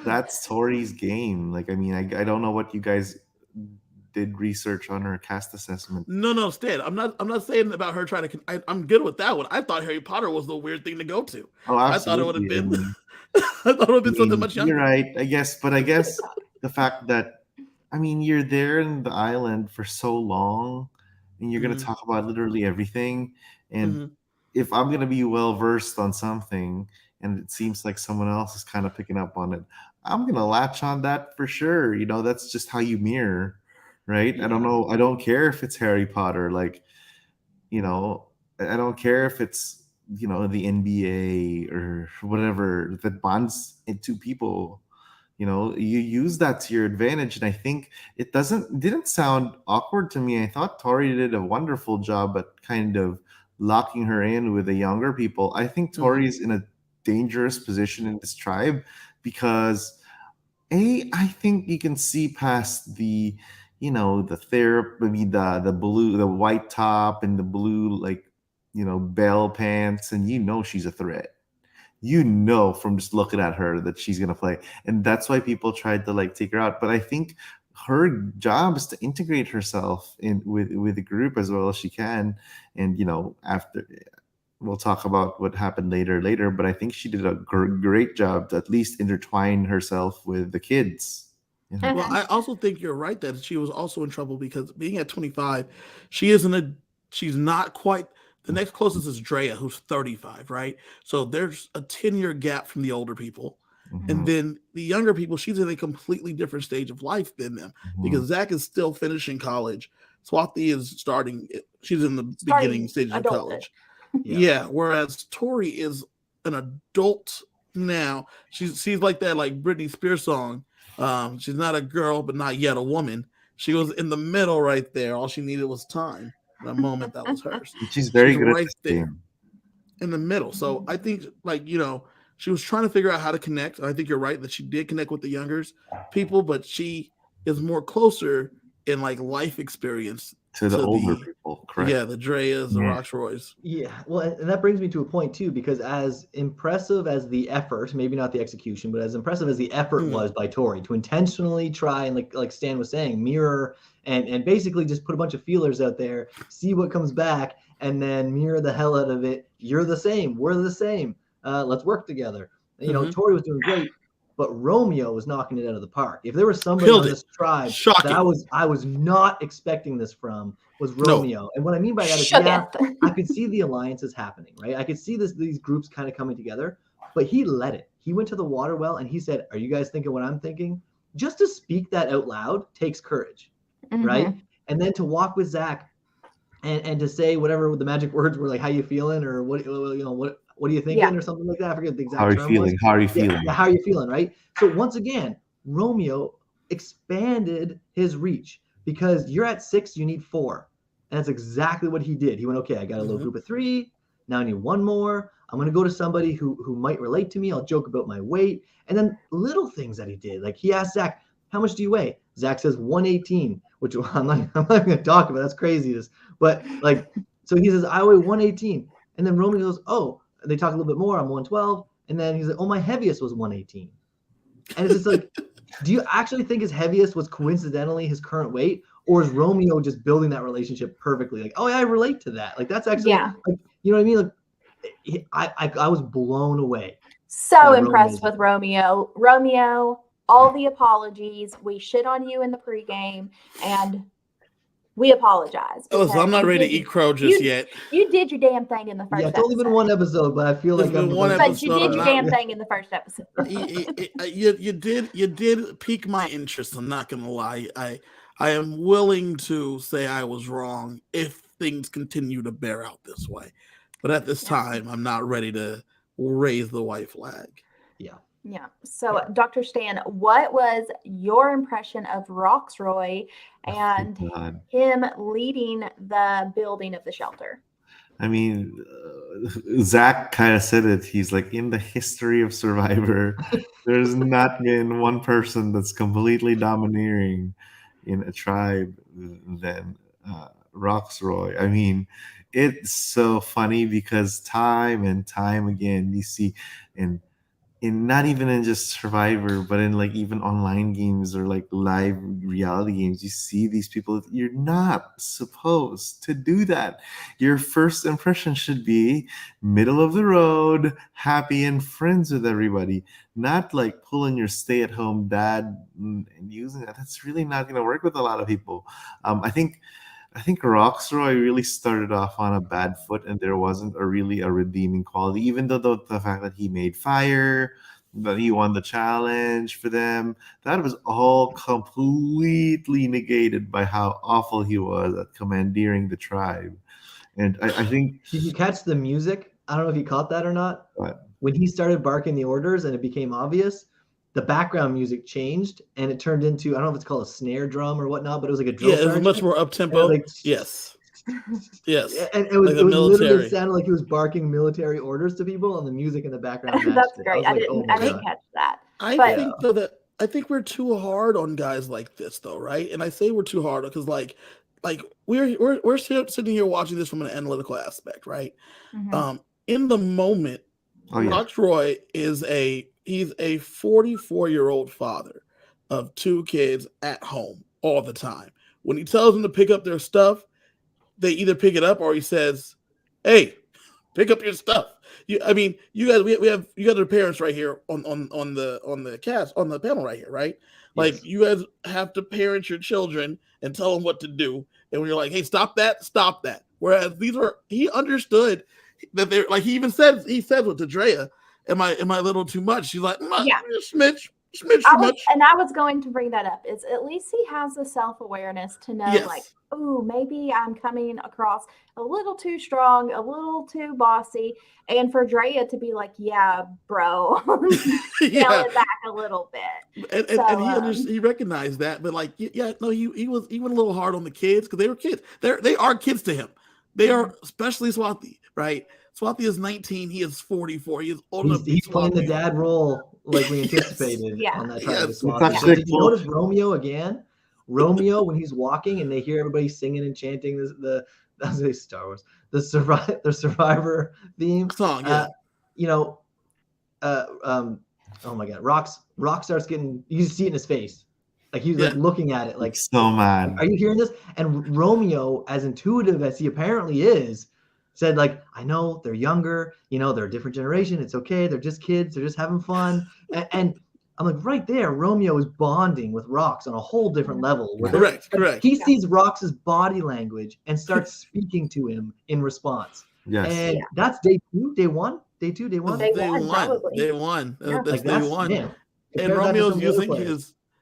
that's Tori's game. Like, I mean, I don't know what you guys did research on her cast assessment. No, Stan. I'm not saying about her trying to. I'm good with that one. I thought Harry Potter was the weird thing to go to. Oh, absolutely. I thought it would have been. I thought it would have been something much younger. You're right, I guess. But I guess the fact that, I mean, you're there in the island for so long, and you're going to talk about literally everything. And if I'm going to be well versed on something, and it seems like someone else is kind of picking up on it, I'm going to latch on that for sure. You know, that's just how you mirror, right? Yeah. I don't know. I don't care if it's Harry Potter. Like, you know, I don't care if it's, you know, the NBA or whatever that bonds two people. You know, you use that to your advantage. And I think it didn't sound awkward to me. I thought Tori did a wonderful job at kind of locking her in with the younger people. I think Tori's in a dangerous position in this tribe because I think you can see past the, you know, the therapy, the white top and the blue, like, you know, bell pants, and you know she's a threat. You know from just looking at her that she's gonna play, and that's why people tried to like take her out. But I think her job is to integrate herself in with the group as well as she can. And you know, after we'll talk about what happened later. But I think she did a great job to at least intertwine herself with the kids. You know? Well, I also think you're right that she was also in trouble because being at 25, she's not quite. The next closest is Drea, who's 35, right? So there's a 10-year gap from the older people. And then the younger people, she's in a completely different stage of life than them because Zach is still finishing college. Swathi is she's in the beginning stages of college. Yeah. Whereas Tori is an adult now. She's like that, like Britney Spears song. She's not a girl, but not yet a woman. She was in the middle right there. All she needed was time. The moment that was hers. She's very good right there in the middle. So I think, like, you know, she was trying to figure out how to connect. I think you're right that she did connect with the younger people, but she is more closer in like life experience to the older people. Correct. Yeah, the Dreas, the Roxroys. Yeah, well, and that brings me to a point too, because as impressive as the effort, maybe not the execution, but as impressive as the effort was by Tori to intentionally try and like Stan was saying, mirror and basically just put a bunch of feelers out there, see what comes back, and then mirror the hell out of it. You're the same. We're the same. Let's work together. You know, Tori was doing great, but Romeo was knocking it out of the park. If there was somebody on this tribe that I was not expecting this from, was Romeo. No. And what I mean by that is, I could see the alliances happening, right? I could see these groups kind of coming together, but he led it. He went to the water well and he said, "Are you guys thinking what I'm thinking?" Just to speak that out loud takes courage, right? And then to walk with Zach and to say whatever the magic words were, like, "How you feeling?" or what are you thinking, or something like that. I forget the exact term. How are you feeling? Yeah, how are you feeling, right? So once again, Romeo expanded his reach because you're at 6, you need 4. And that's exactly what he did. He went, okay, I got a little group of 3. Now I need 1 more. I'm going to go to somebody who might relate to me. I'll joke about my weight. And then little things that he did. Like he asked Zach, "How much do you weigh?" Zach says 118, which I'm not going to talk about. That's craziness. But like, so he says, "I weigh 118. And then Romeo goes, "Oh, they talk a little bit more. I'm 112. And then he's like, oh, my heaviest was 118. And it's just like, do you actually think his heaviest was coincidentally his current weight? Or is Romeo just building that relationship perfectly? Like, oh, yeah, I relate to that. Like, that's actually, like, you know what I mean? Like, I was blown away. So impressed with Romeo. Romeo, all the apologies. We shit on you in the pregame, and we apologize. Listen, I'm not ready to eat crow just yet. You did your damn thing in the first episode. Yeah, it's only been one episode, but I feel like I'm one episode. But you did your damn thing in the first episode. You did pique my interest. I'm not gonna lie. I am willing to say I was wrong if things continue to bear out this way. But at this time, I'm not ready to raise the white flag. Yeah. So, Dr. Stan, what was your impression of Roxroy and him leading the building of the shelter? I mean, Zach kind of said it. He's like, in the history of Survivor, there's not been one person that's completely domineering in a tribe than Roxroy. I mean, it's so funny because time and time again, you see in not even in just Survivor, but in like even online games or like live reality games, you see these people. You're not supposed to do that. Your first impression should be middle of the road, happy and friends with everybody, not like pulling your stay-at-home dad and using that. That's really not going to work with a lot of people. I think Roxroy really started off on a bad foot, and there wasn't a redeeming quality, even though the fact that he made fire, that he won the challenge for them, that was all completely negated by how awful he was at commandeering the tribe. And I think... Did you catch the music? I don't know if you caught that or not. What? When he started barking the orders and it became obvious, the background music changed and it turned into, I don't know if it's called a snare drum or whatnot, but it was like a drill. Yeah, it was much more up tempo. Like, yes. And it was, like literally sounded like he was barking military orders to people, and the music in the background. That's great. I didn't catch that. I think we're too hard on guys like this, though, right? And I say we're too hard because, like we're sitting here watching this from an analytical aspect, right? Mm-hmm. In the moment, Roxroy is he's a 44-year-old father of 2 kids at home all the time. When he tells them to pick up their stuff, they either pick it up or he says, "Hey, pick up your stuff." You guys, you got their parents right here on the panel right here, right? Yes. Like, you guys have to parent your children and tell them what to do. And when you're like, "Hey, stop that," Whereas he understood that they're like, he said what to Drea, Am I a little too much? She's like, smidge too much. And I was going to bring that up. Is at least he has the self-awareness to know, like, oh, maybe I'm coming across a little too strong, a little too bossy, and for Drea to be like, "Yeah, bro," scale it back a little bit. And he recognized that, but like, he went a little hard on the kids because they were kids. They are kids to him. They are, especially Swathi, right? Swathi is 19. He is 44. He is old enough. He's playing the dad role like we anticipated on that trial. So did you notice Romeo again? Romeo, when he's walking and they hear everybody singing and chanting Star Wars, the Survivor theme song. Oh my God, Rock starts getting. You see it in his face. Like he's like looking at it like, so mad. Are you hearing this? And Romeo, as intuitive as he apparently is, said like, "I know they're younger, they're a different generation. It's okay. They're just kids. They're just having fun." And I'm like, right there, Romeo is bonding with Rox on a whole different level. Correct. He sees Rox's body language and starts speaking to him in response. Yes. And that's day 2, day 1, day 2, day 1. Day one. Yeah. That's day 1. Man, and Romeo's using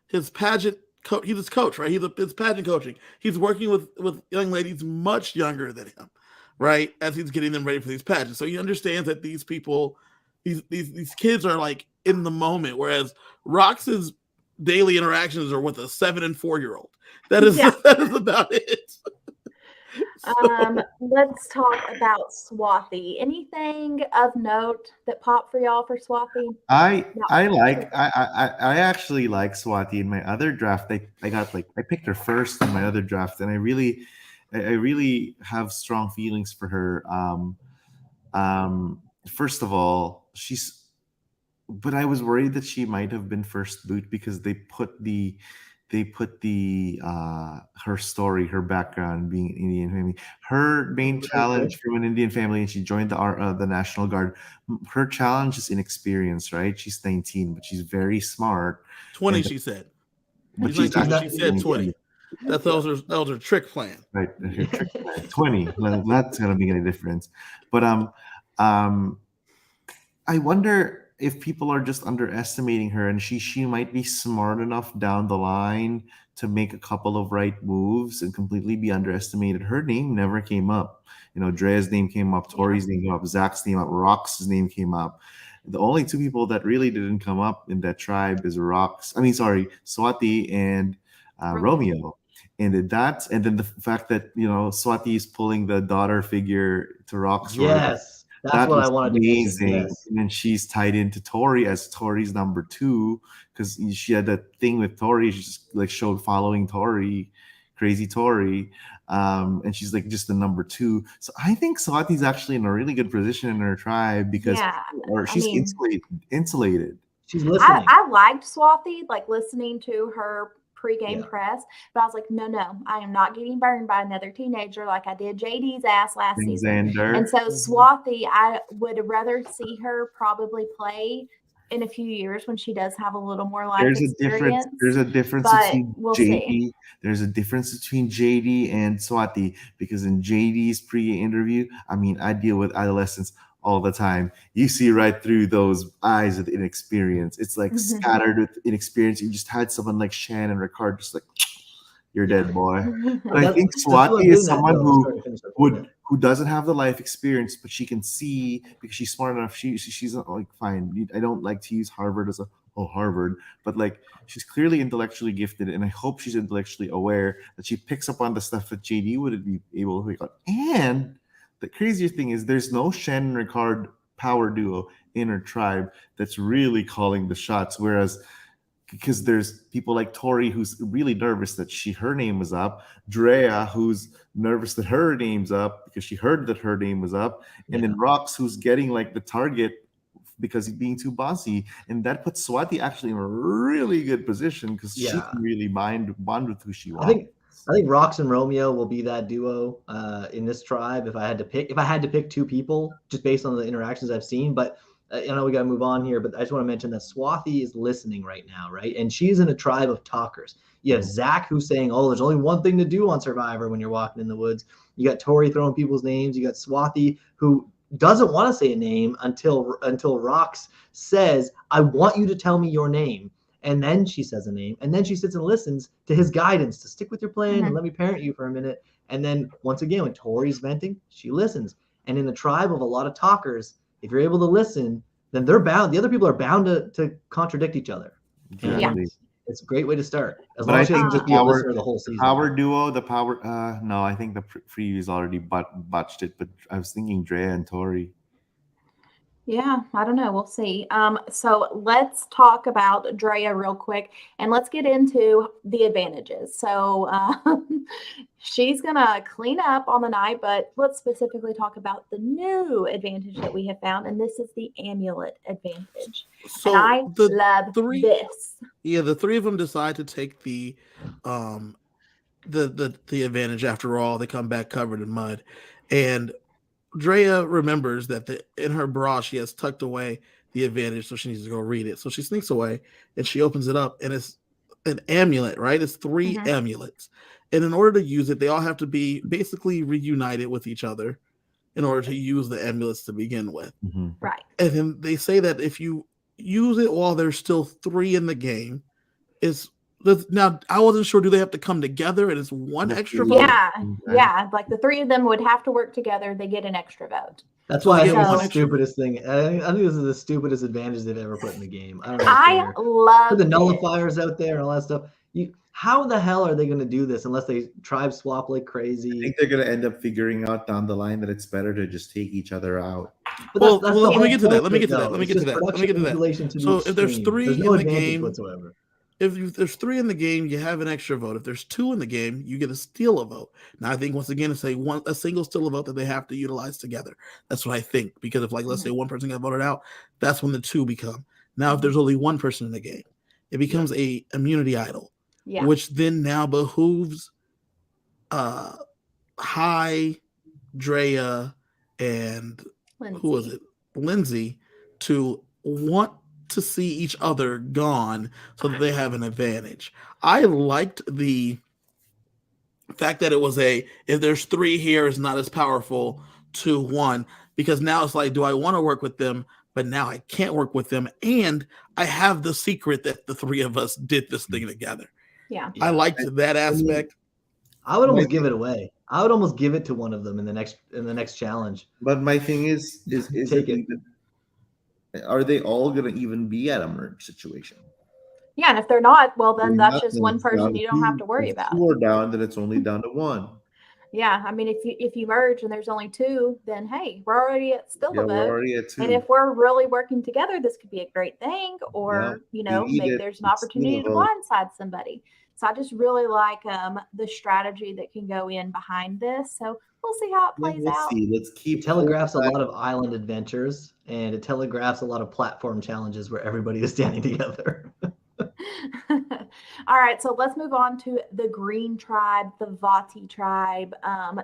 his pageant coach. He's his coach, right? His pageant coaching. He's working with young ladies much younger than him, right? As he's getting them ready for these pageants. So he understands that these people, these kids are like in the moment, whereas Rox's daily interactions are with a 7 and 4-year-old. That is about it. Let's talk about Swathi. Anything of note that popped for y'all for Swathi? I actually like Swathi. In my other draft, I picked her first in my other draft, and I really have strong feelings for her. first of all, but I was worried that she might have been first boot because they put the her story, her background being an Indian family, her main challenge from an Indian family, and she joined the National Guard. Her challenge is inexperience, right? She's 19, but she's very smart. 20, she said. But she said 20. That was her trick plan. Right, her trick plan. 20. That's gonna make any difference. But I wonder if people are just underestimating her, and she might be smart enough down the line to make a couple of right moves and completely be underestimated. Her name never came up. Drea's name came up, Tori's name came up, Zach's name up, Rox's name came up. The only two people that really didn't come up in that tribe is Swathi and Romeo. And then the fact that Swathi is pulling the daughter figure to Rox. Yes. That's what I wanted amazing. to mention. Yes. And then she's tied into Tori as Tori's number 2 because she had that thing with Tori. She just showed following Tori, crazy Tori, and she's just the number 2. So I think Swati's actually in a really good position in her tribe because she's insulated. She's listening. I liked Swathi, listening to her pregame press, but I was like, no, I am not getting burned by another teenager like I did JD's ass last season. And so Swathi, I would rather see her probably play in a few years when she does have a little more life experience. There's a difference between JD. There's a difference between JD and Swathi because in JD's pregame interview, I deal with adolescents all the time. You see right through those eyes with inexperience. It's scattered with inexperience. You just had someone like Shan and Ricard just you're dead, boy. But I think Swathi is someone who doesn't have the life experience, but she can see because she's smart enough. She's fine. I don't like to use Harvard as Harvard, but she's clearly intellectually gifted, and I hope she's intellectually aware that she picks up on the stuff that JD wouldn't be able to pick up. And the craziest thing is there's no Shan and Ricard power duo in her tribe that's really calling the shots, whereas because there's people like Tori who's really nervous that her name was up, Drea who's nervous that her name's up because she heard that her name was up, and then Rox who's getting the target because he's being too bossy, and that puts Swathi actually in a really good position because she can really bond with who she wants. I think Rox and Romeo will be that duo in this tribe. If I had to pick 2 people, just based on the interactions I've seen, but I know we got to move on here. But I just want to mention that Swathi is listening right now, right? And she's in a tribe of talkers. You have Zach who's saying, "Oh, there's only one thing to do on Survivor when you're walking in the woods." You got Tori throwing people's names. You got Swathi who doesn't want to say a name until Rox says, "I want you to tell me your name." And then she says a name, and then she sits and listens to his guidance to stick with your plan and let me parent you for a minute. And then once again, when Tori's venting, she listens. And in the tribe of a lot of talkers, if you're able to listen, then they're bound. The other people are bound to contradict each other. Exactly. It's a great way to start. As long as she can just be a listener the whole season. Power duo, no, I think the previews already botched it, but I was thinking Drea and Tori. Yeah, I don't know. We'll see. So let's talk about Drea real quick, and let's get into the advantages. So she's going to clean up on the night, but let's specifically talk about the new advantage that we have found, and this is the amulet advantage. So and I love this. Yeah, the 3 of them decide to take the advantage after all. They come back covered in mud, and Drea remembers that in her bra she has tucked away the advantage, so she needs to go read it. So she sneaks away and she opens it up, and it's an amulet, right? It's 3 amulets. And in order to use it, they all have to be basically reunited with each other in order to use the amulets to begin with. Right. And then they say that if you use it while there's still 3 in the game, now I wasn't sure, do they have to come together and it's 1 extra vote? Yeah. The 3 of them would have to work together. They get an extra vote. That's why I think it's the stupidest thing. I think this is the stupidest advantage they've ever put in the game. I don't know. I love the nullifiers out there and all that stuff. How the hell are they going to do this unless they tribe swap like crazy? I think they're going to end up figuring out down the line that it's better to just take each other out. Well, let me get to that. So if there's 3 in the game, whatsoever. if there's 3 in the game, you have an extra vote. If there's 2 in the game, you get to steal a vote. Now, I think once again, it's a single steal a vote that they have to utilize together. That's what I think. Because if, like, let's say one person got voted out, that's when the 2 become. Now, if there's only 1 person in the game, it becomes a immunity idol, which then now behooves High, Drea, and who was it? Lindsay, to want to see each other gone so that they have an advantage. I liked the fact that it was if there's 3 here, it's not as powerful to 1, because now it's like, do I want to work with them? But now I can't work with them, and I have the secret that the 3 of us did this thing together. Yeah. I liked that aspect. I would almost give it away. I would almost give it to one of them in the next challenge. But my thing is Take it. Are they all gonna even be at a merge situation? Yeah, and if they're not, well, then that's just one person you don't have to worry about. If 2 are down, then it's only down to 1. Yeah, I mean, if you merge and there's only 2, then hey, we're already at still a vote. We're already at 2. And if we're really working together, this could be a great thing. Or maybe there's an opportunity to blindside somebody. So I just really like the strategy that can go in behind this. So we'll see how it plays out. Let's keep. It telegraphs a lot of island adventures, and it telegraphs a lot of platform challenges where everybody is standing together. All right, so let's move on to the green tribe, the Vati tribe.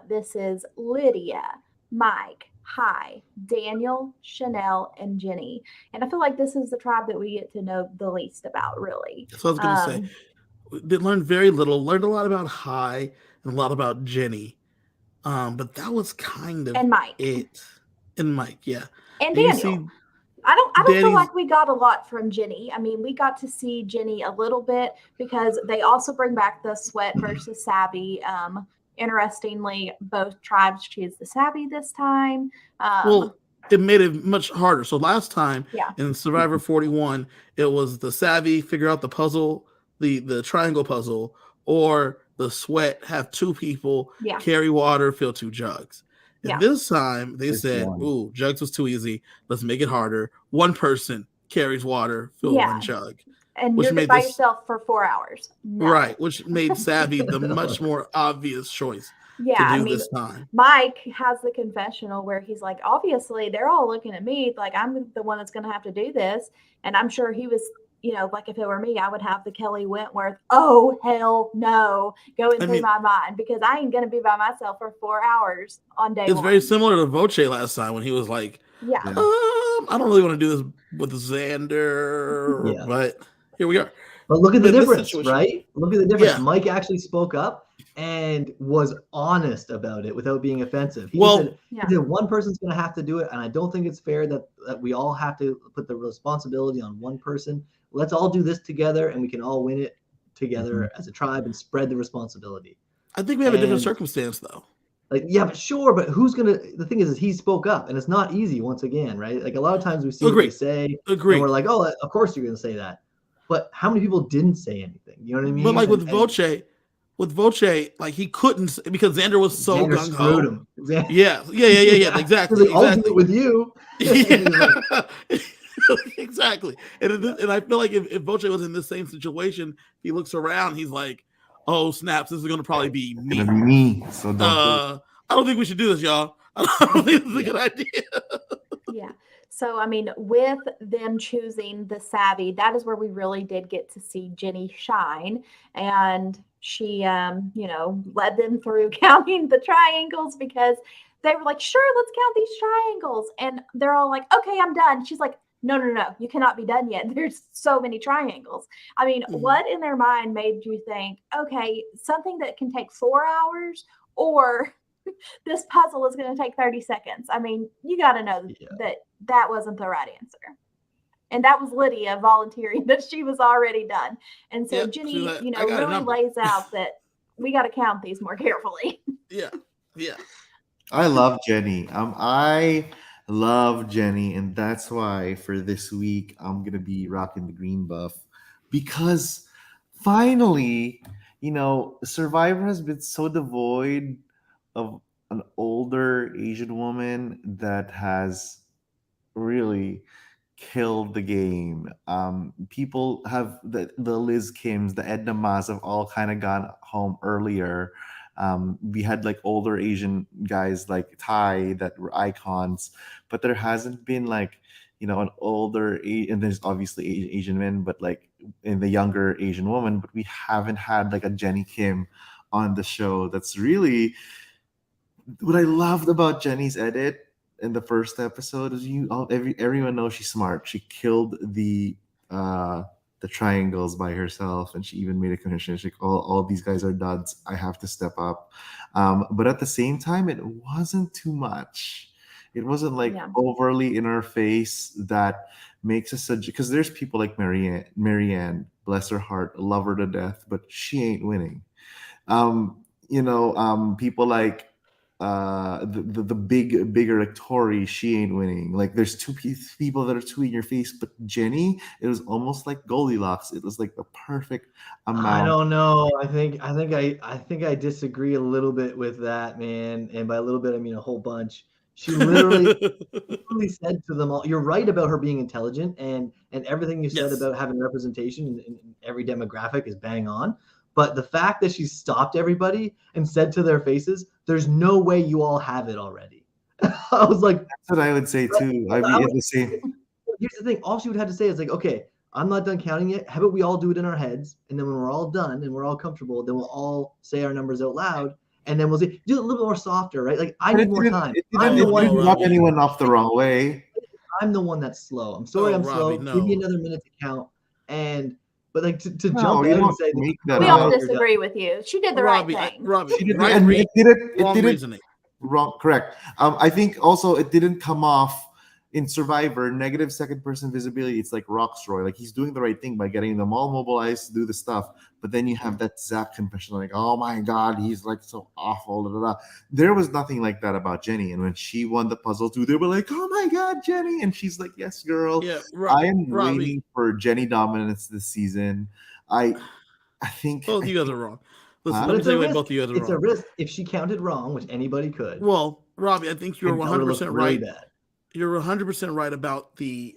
This is Lydia, Mike, Hi, Daniel, Chanel, and Jenny. And I feel like this is the tribe that we get to know the least about, really. So I was going to say, they learned very little, learned a lot about Hi and a lot about Jenny. But that was kind of it. And Mike, yeah. And Daniel. I don't feel like we got a lot from Jenny. I mean, we got to see Jenny a little bit because they also bring back the sweat versus savvy. Interestingly, both tribes choose the savvy this time. Well, it made it much harder. So last time in Survivor 41, it was the savvy figure out the puzzle, the triangle puzzle, or the sweat have 2 people carry water, fill 2 jugs. And this time they said, ooh, jugs was too easy. Let's make it harder. 1 person carries water, fill 1 jug. And you're by yourself for 4 hours. No. Right, which made Savvy the much more obvious choice to do this time. Mike has the confessional where he's like, obviously, they're all looking at me like I'm the one that's going to have to do this. And I'm sure he was, like if it were me, I would have the Kelly Wentworth, oh, hell no, going through my mind because I ain't going to be by myself for 4 hours on day 1. It's very similar to Voce last time when he was like, I don't really want to do this with Xander, but here we are. But look at the difference, right? Look at the difference. Yeah. Mike actually spoke up and was honest about it without being offensive. He said, one person's going to have to do it, and I don't think it's fair that we all have to put the responsibility on one person. Let's all do this together, and we can all win it together as a tribe and spread the responsibility. I think we have a different circumstance, though. But who's going to – the thing is he spoke up, and it's not easy once again, right? Like a lot of times we see what they say, and we're like, oh, of course you're going to say that. But how many people didn't say anything? You know what I mean? But like with Voce, like he couldn't because Xander was so gung ho. Yeah, exactly. I'll do it with you. Exactly. And I feel like if Voce was in the same situation, he looks around, he's like, oh snaps, this is gonna probably be me. So I don't think we should do this, y'all. I don't think this is a good idea. Yeah. So, I mean, with them choosing the savvy, that is where we really did get to see Jenny shine. And she, led them through counting the triangles because they were like, sure, let's count these triangles. And they're all like, okay, I'm done. She's like, no, you cannot be done yet. There's so many triangles. I mean, what in their mind made you think, okay, something that can take 4 hours or this puzzle is going to take 30 seconds. I mean, you got to know that wasn't the right answer. And that was Lydia volunteering that she was already done. And so Jenny, really lays out that we got to count these more carefully. Yeah. I love Jenny. I love Jenny. And that's why for this week, I'm going to be rocking the green buff because finally, Survivor has been so devoid of an older Asian woman that has really killed the game. People have the Liz Kims, the Edna Mas have all kind of gone home earlier. We had like older Asian guys like Thai that were icons, but there hasn't been like, an older and there's obviously Asian men, but like in the younger Asian woman, but we haven't had like a Jenny Kim on the show. That's really what I loved about Jenny's edit in the first episode is everyone knows she's smart. She killed the triangles by herself, and she even made a condition. She's like, all these guys are duds. I have to step up. But at the same time, it wasn't too much. It wasn't like overly in our face that makes us because there's people like Marianne, bless her heart, love her to death, but she ain't winning. People like the bigger like Tori, she ain't winning. Like there's two people that are too in your face, but Jenny, it was almost like Goldilocks. It was like the perfect amount. I don't know. I think I disagree a little bit with that, man. And by a little bit, I mean a whole bunch. She literally said to them all, "You're right about her being intelligent, and everything you said about having representation in every demographic is bang on." But the fact that she stopped everybody and said to their faces, "There's no way you all have it already." I was like, that's what I would say too. I'd be in the same. Here's the thing. All she would have to say is like, "Okay, I'm not done counting yet. How about we all do it in our heads? And then when we're all done and we're all comfortable, then we'll all say our numbers out loud. And then we'll say, do it a little bit more softer, right? Like I need more time. I'm the one who rub anyone off the wrong way. I'm the one that's slow. I'm sorry, I'm slow. No. Give me another minute to count." But like to jump in and say we all disagree with you. She did the right thing. Robbie, she did right, and it didn't reasoning. Wrong, correct. I think also it didn't come off in Survivor negative second person visibility. It's like Rocksroy, like he's doing the right thing by getting them all mobilized to do the stuff. But then you have that Zach confession, like, oh my God, he's like so awful. Da, da, da. There was nothing like that about Jenny. And when she won the puzzle too, they were like, oh my God, Jenny. And she's like, yes, girl. Yeah, I am waiting for Jenny dominance this season. I think both you guys are wrong. Listen, let me tell you why both of you guys are wrong. It's a risk if she counted wrong, which anybody could. Well, Robbie, I think you're 100% right. Bad. You're 100% right about the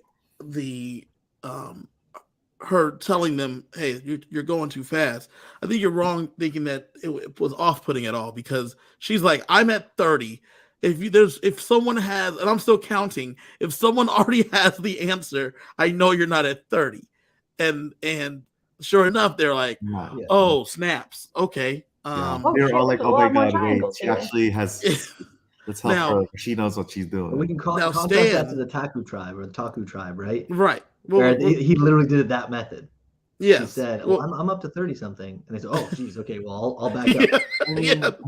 her telling them, "Hey, you're going too fast." I think you're wrong thinking that it was off-putting at all, because she's like, "I'm at 30. If someone has, and I'm still counting, if someone already has the answer, I know you're not at 30." And sure enough, they're like, "Oh, snaps. Okay." They're all like, "Oh my God, wait, she actually has." Let's help her. She knows what she's doing. We can contrast that to the Taku tribe or the Taku tribe, right? Right. Where he literally did it that method. Yes. He said, I'm up to 30 something. And they said, oh, geez, okay, well, I'll back up.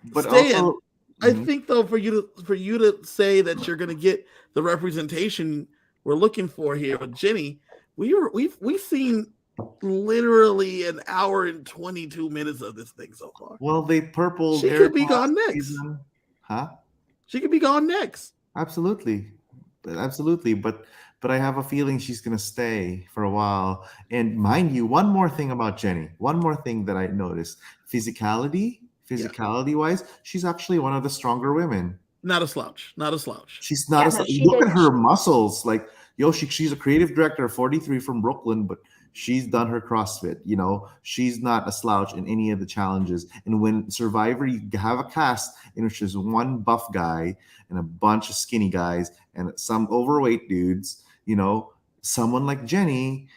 But Stan, also, I think though, for you to say that you're going to get the representation we're looking for here with Jenny, we've seen literally an hour and 22 minutes of this thing so far. Well, they purpled. She could be gone next. Season. Huh? She could be gone next. Absolutely. But I have a feeling she's gonna stay for a while. And mind you, one more thing about Jenny. One more thing that I noticed: physicality wise, she's actually one of the stronger women. Not a slouch. She's not a slouch. Look at her muscles. Like, she's a creative director, 43 from Brooklyn, but she's done her CrossFit. She's not a slouch in any of the challenges. And when Survivor, you have a cast in which there's one buff guy and a bunch of skinny guys and some overweight dudes, someone like Jenny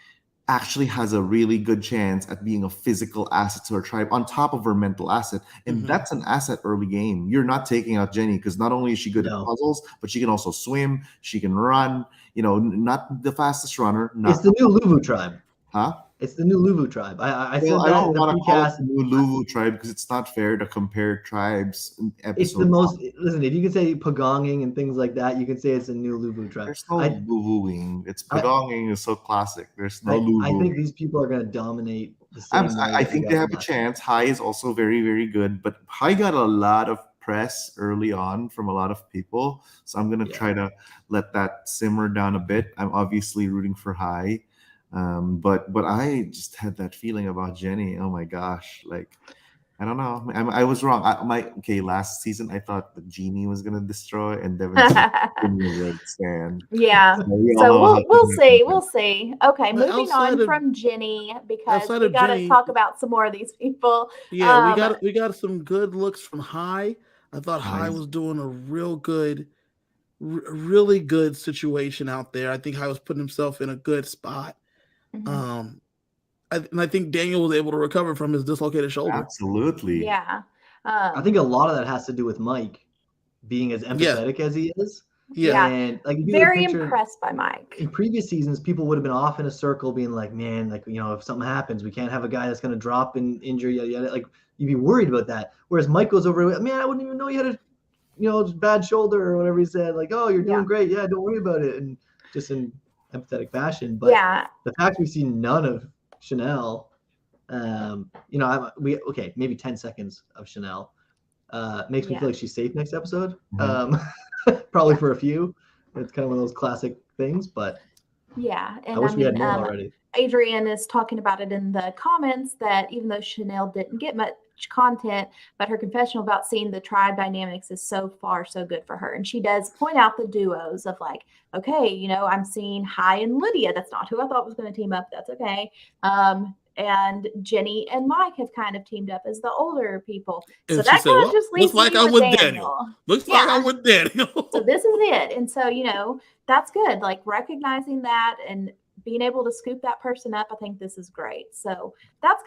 actually has a really good chance at being a physical asset to her tribe on top of her mental asset. And that's an asset early game. You're not taking out Jenny because not only is she good at puzzles, but she can also swim. She can run, not the fastest runner. It's the new Luvu tribe. Huh? It's the new Luvu tribe. I don't want to call it the new Luvu tribe because it's not fair to compare tribes. It's the most. Listen, if you can say pagonging and things like that, you can say it's a new Luvu tribe. There's no Luvuing. It's pagonging is so classic. There's no Luvu. I think these people are going to dominate the same way. I think they have a chance. Hai is also very, very good, but Hai got a lot of press early on from a lot of people, so I'm going to try to let that simmer down a bit. I'm obviously rooting for Hai. But I just had that feeling about Jenny. Oh my gosh, like I don't know. I was wrong. Last season I thought the genie was gonna destroy, and Devin said Jimmy would stand. Yeah. So we all So know how we'll things see. happen. We'll see. Okay, But moving outside on of- from Jenny because outside we of got to Jenny- talk about some more of these people. Yeah, we got some good looks from High. I thought High Nice. was doing a really good situation out there. I think High was putting himself in a good spot. Mhm. I think Daniel was able to recover from his dislocated shoulder. Absolutely. Yeah. I think a lot of that has to do with Mike being as empathetic as he is. Yeah. And like Very impressed by Mike. In previous seasons, people would have been off in a circle being like, man, like, if something happens, we can't have a guy that's going to drop and injure, yada, yada. Like, you'd be worried about that. Whereas Mike goes over, man, I wouldn't even know you had a, bad shoulder or whatever he said. Like, oh, you're doing great. Yeah, don't worry about it. And just in empathetic fashion. But the fact we see none of Chanel, maybe 10 seconds of Chanel makes me feel like she's safe next episode. Probably for a few. It's kind of one of those classic things, but and I wish we had more already. Adrian is talking about it in the comments that even though Chanel didn't get much content, but her confessional about seeing the tribe dynamics is so far so good for her. And she does point out the duos of like, okay, I'm seeing High and Lydia. That's not who I thought was going to team up. That's okay. And Jenny and Mike have kind of teamed up as the older people. And so that kind of just leaves looks like I'm with Daniel. Looks like I'm with Daniel. So this is it. And so, that's good. Like recognizing that and being able to scoop that person up. I think this is great. So that's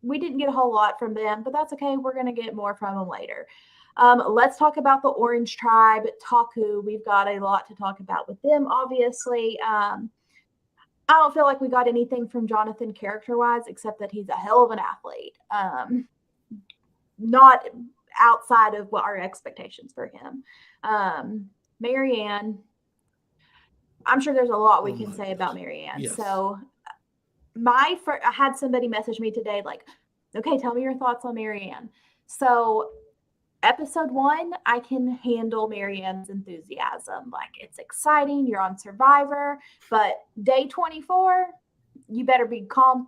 we didn't get a whole lot from them, but that's okay. We're going to get more from them later. Let's talk about the Orange Tribe, Taku. We've got a lot to talk about with them, obviously. I don't feel like we got anything from Jonathan character-wise, except that he's a hell of an athlete. Not outside of what our expectations for him. Marianne, I'm sure there's a lot we can say about Marianne. Yes. So I had somebody message me today like, okay, tell me your thoughts on Marianne. So episode 1, I can handle Marianne's enthusiasm. Like, it's exciting. You're on Survivor. But day 24, you better be calm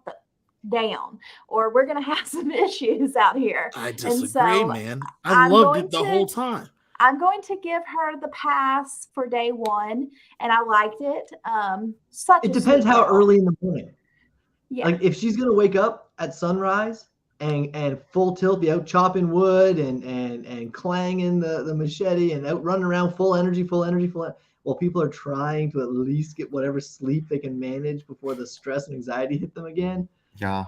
down or we're going to have some issues out here. I disagree, man. I loved it the whole time. I'm going to give her the pass for day 1, and I liked it. It depends how early in the morning. Yeah. Like, if she's going to wake up at sunrise and full tilt, be out chopping wood and clanging the machete and out running around full energy, while people are trying to at least get whatever sleep they can manage before the stress and anxiety hit them again. Yeah.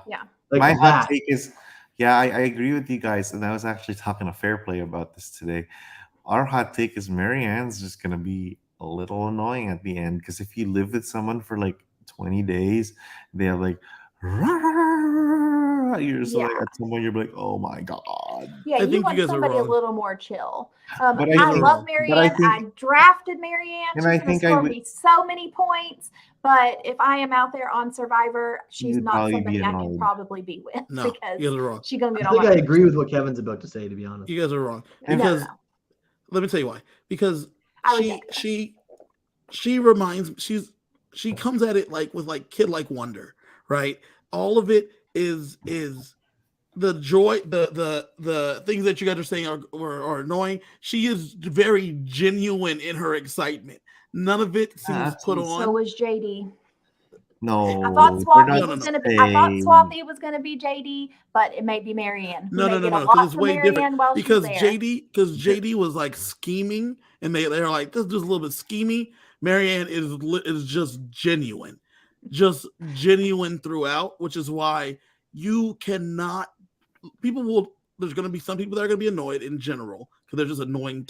Like my hot take is, I agree with you guys. And I was actually talking to Fair Play about this today. Our hot take is Marianne's just going to be a little annoying at the end. Because if you live with someone for like 20 days, they have like, you're just like, at some point you're like, oh my God. Yeah, I think want you guys somebody are a wrong. little more chill. I love Marianne. I drafted Marianne. She's going to score me so many points. But if I am out there on Survivor, she's not somebody I can probably be with. No, because you guys are wrong. She's going to get I think I agree with what Kevin's about to say, to be honest. You guys are wrong. Because let me tell you why. Because she comes at it like with like kid like wonder, right? All of it is the joy, the things that you guys are saying are annoying. She is very genuine in her excitement. None of it seems put on. So was JD. No, I thought Swathi was going to be. I thought Swathi was going to be JD, but it may be Marianne. No, because it's way different. Because JD was like scheming, and they're like, this is just a little bit scheming. Marianne is just genuine throughout, which is why you cannot. There's going to be some people that are going to be annoyed in general because they're just annoyed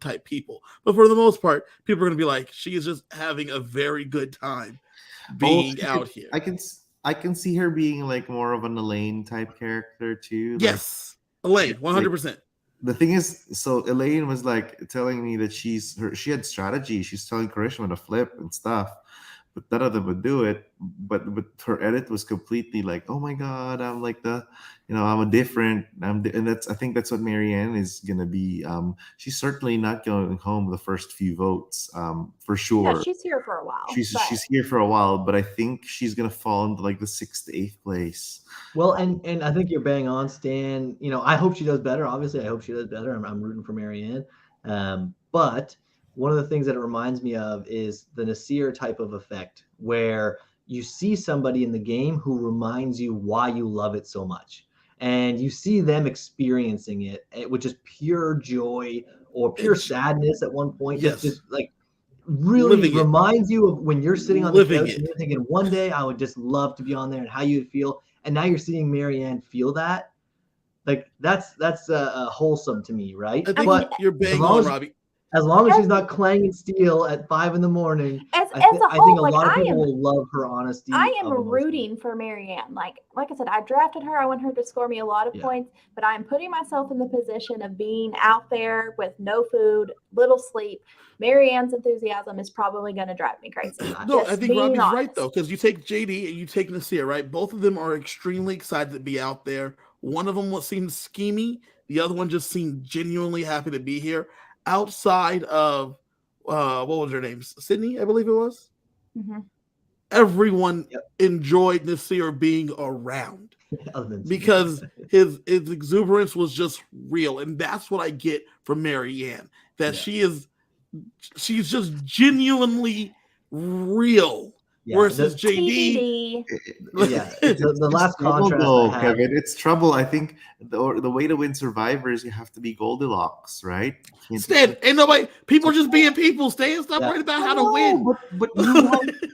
type people. But for the most part, people are going to be like, she is just having a very good time being out here. I can see her being like more of an Elaine type character too. Yes, Elaine, 100%. The thing is, so Elaine was like telling me that she had strategy. She's telling Karishma to flip and stuff. none of them would do it. But her edit was completely like, oh my god, I'm like I'm a different. And I think that's what Marianne is gonna be. She's certainly not going home the first few votes, for sure. Yeah, she's here for a while. She's here for a while, but I think she's gonna fall into like the 6th to 8th place. Well, and I think you're bang on, Stan. I hope she does better. Obviously, I hope she does better. I'm rooting for Marianne. But one of the things that it reminds me of is the Nasir type of effect, where you see somebody in the game who reminds you why you love it so much. And you see them experiencing it, which is pure joy or pure sadness at one point. Yes. Just like really reminds you of when you're sitting on the couch and you're thinking, one day I would just love to be on there, and how you'd feel. And now you're seeing Marianne feel that. Like that's wholesome to me, right? I think you're bang on, Robbie. As long as she's not clanging steel at 5 a.m, I think a lot of people will love her honesty. I am rooting for Marianne. Like I said, I drafted her. I want her to score me a lot of points, but I'm putting myself in the position of being out there with no food, little sleep. Marianne's enthusiasm is probably going to drive me crazy. No, I think Robbie's right, though, because you take JD and you take Nasir, right? Both of them are extremely excited to be out there. One of them seemed schemy. The other one just seemed genuinely happy to be here. Outside of, what was her name? Sydney, I believe it was. Mm-hmm. Everyone enjoyed Nasir being around because his exuberance was just real. And that's what I get from Marianne, that she's just genuinely real. Versus JD. The last contrast. Kevin, it's trouble. I think the way to win Survivor is you have to be Goldilocks, right? Stan, ain't nobody. People are just being people. Stan, stop worrying about how to win. But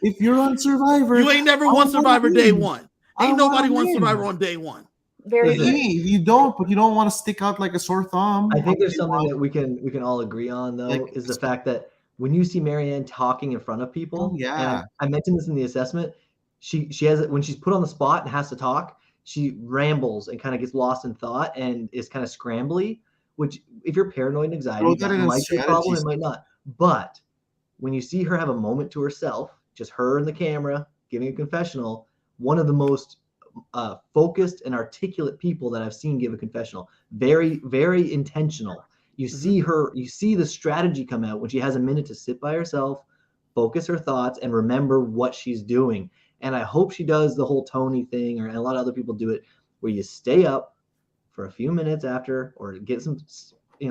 if you're on Survivor, you ain't never won Survivor day one. Ain't nobody won Survivor on day one. Very good. You don't, but you don't want to stick out like a sore thumb. I think there's something that we can all agree on, though, is the fact that when you see Marianne talking in front of people, and I mentioned this in the assessment, she has, when she's put on the spot and has to talk, she rambles and kind of gets lost in thought and is kind of scrambly, which if you're paranoid and anxiety, that might be a problem, it might not. But when you see her have a moment to herself, just her and the camera giving a confessional, one of the most focused and articulate people that I've seen give a confessional, very, very intentional. You see her, you see the strategy come out when she has a minute to sit by herself, focus her thoughts, and remember what she's doing. And I hope she does the whole Tony thing, and a lot of other people do it, where you stay up for a few minutes after, or get some,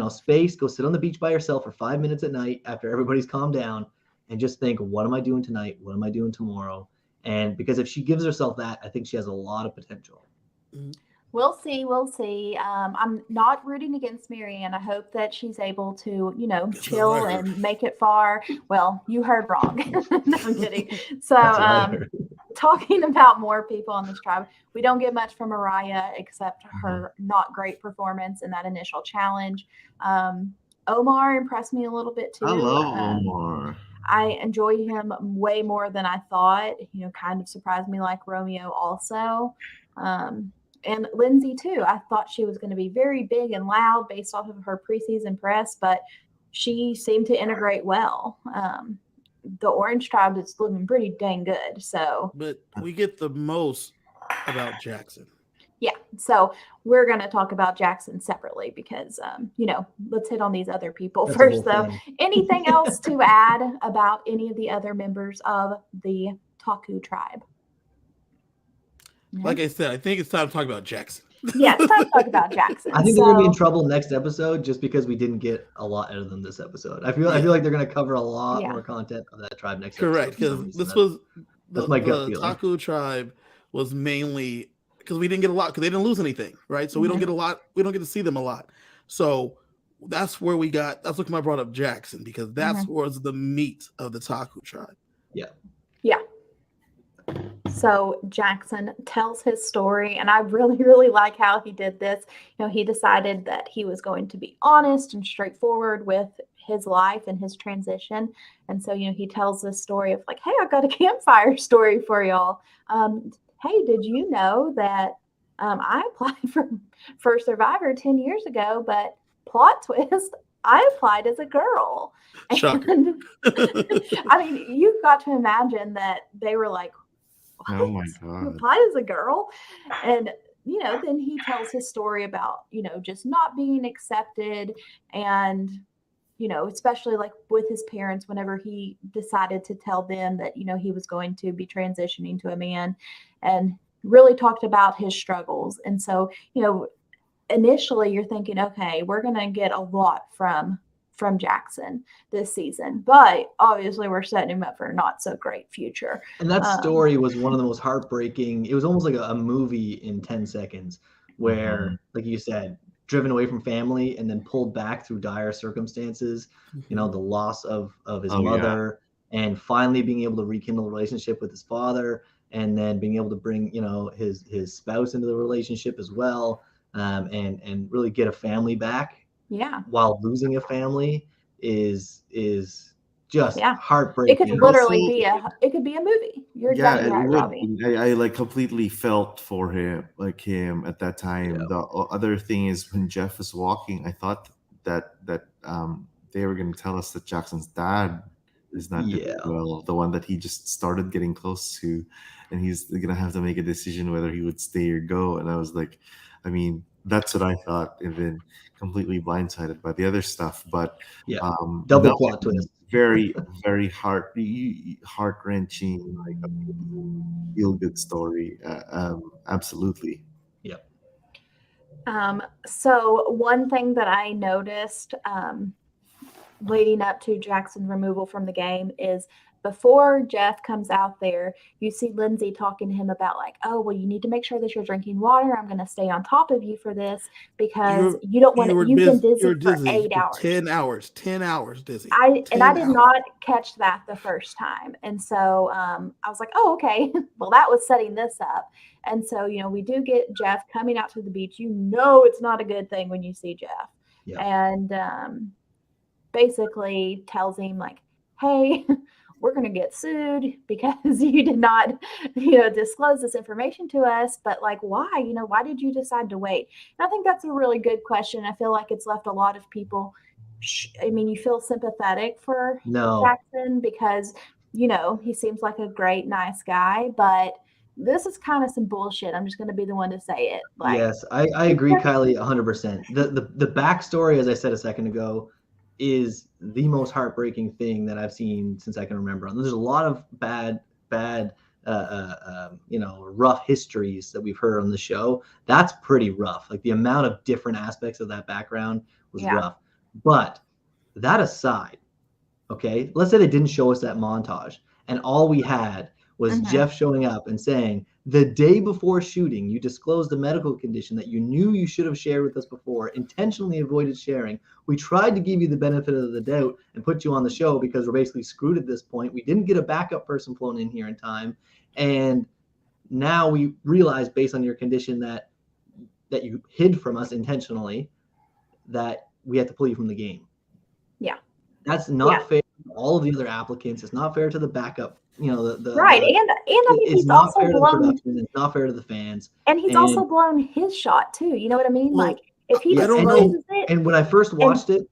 space, go sit on the beach by yourself for 5 minutes at night after everybody's calmed down, and just think, what am I doing tonight? What am I doing tomorrow? And because if she gives herself that, I think she has a lot of potential. We'll see. We'll see. I'm not rooting against Marianne. I hope that she's able to, chill and make it far. Well, you heard wrong. No, I'm kidding. So, talking about more people on this tribe, we don't get much from Mariah except her not great performance in that initial challenge. Omar impressed me a little bit too. I love Omar. I enjoyed him way more than I thought. Kind of surprised me like Romeo also. And Lindsay, too. I thought she was going to be very big and loud based off of her preseason press, but she seemed to integrate well. The Orange Tribe is looking pretty dang good. But we get the most about Jackson. Yeah. So we're going to talk about Jackson separately because, let's hit on these other people first, though. Anything else to add about any of the other members of the Taku tribe? Like I said, I think it's time to talk about Jackson. Yeah, it's time to talk about Jackson. I think they're going to be in trouble next episode just because we didn't get a lot out of them this episode. I feel like they're going to cover a lot more content of that tribe next episode. Correct, because this was the Taku tribe was mainly because we didn't get a lot because they didn't lose anything, right? So we don't get a lot. We don't get to see them a lot. So that's where we got. That's what I brought up Jackson because that's was the meat of the Taku tribe. Yeah. Yeah. So Jackson tells his story, and I really, really like how he did this. He decided that he was going to be honest and straightforward with his life and his transition. And so, he tells this story of like, hey, I've got a campfire story for y'all. Hey, did you know that I applied for Survivor 10 years ago, but plot twist, I applied as a girl. Shocker. And I mean, you've got to imagine that they were like, what? Oh my You God. applied as a girl? And, then he tells his story about, just not being accepted and, especially like with his parents, whenever he decided to tell them that, he was going to be transitioning to a man, and really talked about his struggles. And so, initially you're thinking, okay, we're going to get a lot from Jackson this season, but obviously we're setting him up for a not so great future. And that story was one of the most heartbreaking. It was almost like a movie in 10 seconds where, like you said, driven away from family and then pulled back through dire circumstances, the loss of his mother, and finally being able to rekindle a relationship with his father, and then being able to bring, his spouse into the relationship as well, and really get a family back. Yeah. While losing a family is just heartbreaking. It could literally be a movie. You're exactly right, Robbie. I like completely felt for him at that time. Yeah. The other thing is when Jeff was walking, I thought that they were going to tell us that Jackson's dad is not doing well, the one that he just started getting close to, and he's going to have to make a decision whether he would stay or go. And I was like, I mean, that's what I thought, and then completely blindsided by the other stuff. But double plot twist. Very, very heart-wrenching, like a feel-good story. Absolutely. Yep. So one thing that I noticed leading up to Jackson's removal from the game is, before Jeff comes out there, you see Lindsay talking to him about like, oh, well, you need to make sure that you're drinking water. I'm going to stay on top of you for this because you don't want to. You've been dizzy for 8 hours. 10 hours dizzy. I did not catch that the first time. And so I was like, oh, okay. Well, that was setting this up. And so, we do get Jeff coming out to the beach. It's not a good thing when you see Jeff. Yeah. And basically tells him like, hey, we're going to get sued because you did not, disclose this information to us. But like, why? Why did you decide to wait? And I think that's a really good question. I feel like it's left a lot of people. You feel sympathetic for Jackson because, he seems like a great, nice guy, but this is kind of some bullshit. I'm just going to be the one to say it. Like, yes, I agree, Kiley, 100%. The backstory, as I said a second ago, is the most heartbreaking thing that I've seen since I can remember. There's a lot of bad, rough histories that we've heard on the show. That's pretty rough. Like the amount of different aspects of that background was rough. But that aside, okay, let's say they didn't show us that montage and all we had was Jeff showing up and saying, the day before shooting, you disclosed a medical condition that you knew you should have shared with us before, intentionally avoided sharing. We tried to give you the benefit of the doubt and put you on the show because we're basically screwed at this point. We didn't get a backup person flown in here in time. And now we realize, based on your condition that you hid from us intentionally, that we have to pull you from the game. Yeah. That's not fair to all of the other applicants. It's not fair to the backup. Right. And I mean, he's also blown. It's not fair to the fans. And he's also blown his shot too. You know what I mean? Well, like if he discloses it. And when I first watched it,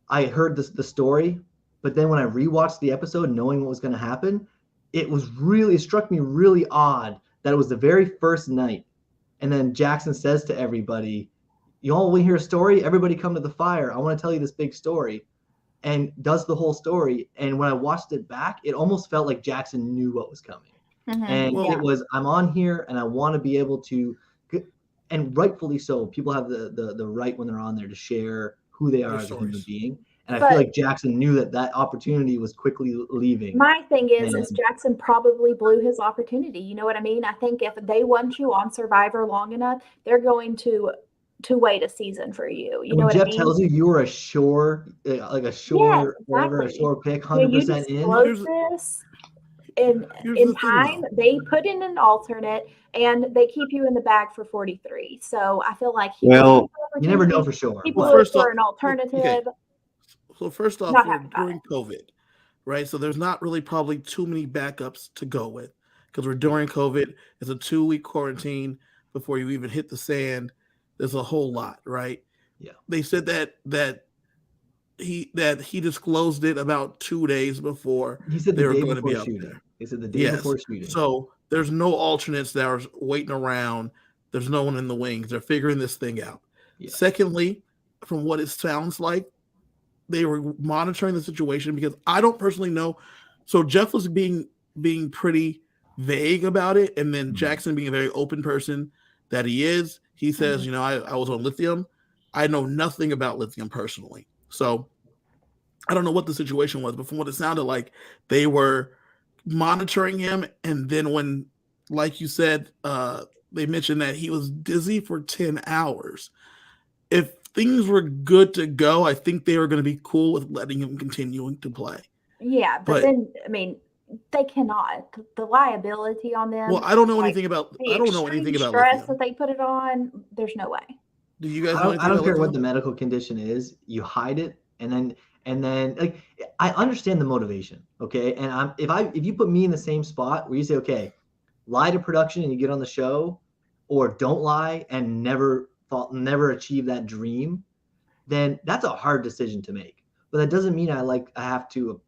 I heard the story, but then when I rewatched the episode, knowing what was going to happen, it struck me really odd that it was the very first night. And then Jackson says to everybody, you all want to hear a story? Everybody come to the fire. I want to tell you this big story. And does the whole story. And when I watched it back, it almost felt like Jackson knew what was coming. And it was, I'm on here and I want to be able to, and rightfully so, people have the right when they're on there to share who they are as a human being. And I feel like Jackson knew that opportunity was quickly leaving. My thing is Jackson probably blew his opportunity. You know what I mean? I think if they want you on Survivor long enough, they're going to wait a season for you. You know what Jeff I mean? tells you were a shore pick, 100% in. This in time, they put in an alternate and they keep you in the bag for 43. So I feel like you never know for sure. People look for an alternative. Okay. So first off, we're during COVID, right? So there's not really probably too many backups to go with because we're during COVID. It's a 2-week quarantine before you even hit the sand. There's a whole lot, right? They said that he disclosed it about 2 days before he said they the were day going to be before up shooting. there. He said the day before shooting. So there's no alternates that are waiting around. There's no one in the wings. They're figuring this thing out. Yeah. Secondly, from what it sounds like, they were monitoring the situation because I don't personally know. So Jeff was being pretty vague about it, and then Jackson being a very open person that he is, he says, I was on lithium. I know nothing about lithium personally. So I don't know what the situation was, but from what it sounded like, they were monitoring him. And then when, like you said, they mentioned that he was dizzy for 10 hours. If things were good to go, I think they were going to be cool with letting him continuing to play. Yeah, but then, I mean, they cannot. The liability on them. Well, I don't know anything about. I don't know anything about stress lithium. that they put it on. There's no way. Do you guys know anything I don't about care lithium? what the medical condition is. You hide it, and then like I understand the motivation, okay? And if you put me in the same spot where you say, okay, lie to production and you get on the show, or don't lie and never achieve that dream, then that's a hard decision to make. But that doesn't mean I have to,